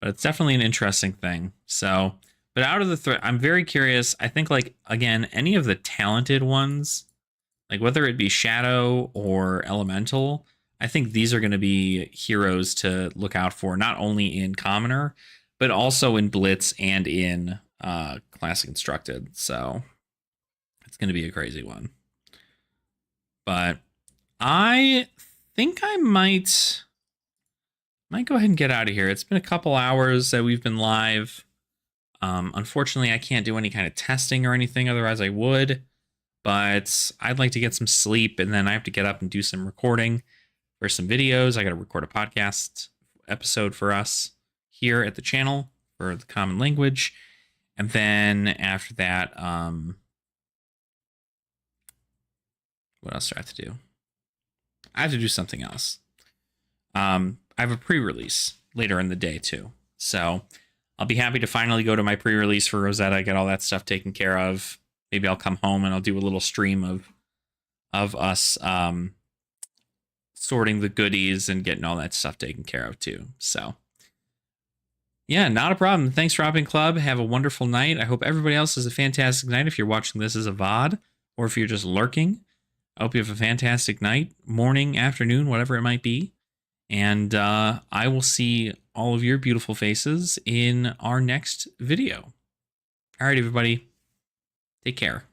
[SPEAKER 1] But it's definitely an interesting thing. So, but out of the I'm very curious. I think, like, again, any of the talented ones, like whether it be Shadow or Elemental, I think these are going to be heroes to look out for, not only in Commoner, but also in Blitz and in Classic Constructed. So it's going to be a crazy one. But I think I might go ahead and get out of here. It's been a couple hours that we've been live. Unfortunately, I can't do any kind of testing or anything. Otherwise, I would. But I'd like to get some sleep, and then I have to get up and do some recording for some videos. I got to record a podcast episode for us here at the channel for the Common Language. And then after that, what else do I have to do? I have to do something else. I have a pre-release later in the day too. So I'll be happy to finally go to my pre-release for Rosetta, get all that stuff taken care of. Maybe I'll come home and I'll do a little stream of us sorting the goodies and getting all that stuff taken care of too. So yeah, not a problem. Thanks, Robin Club. Have a wonderful night. I hope everybody else has a fantastic night. If you're watching this as a VOD or if you're just lurking, I hope you have a fantastic night, morning, afternoon, whatever it might be. And I will see all of your beautiful faces in our next video. All right, everybody. Take care.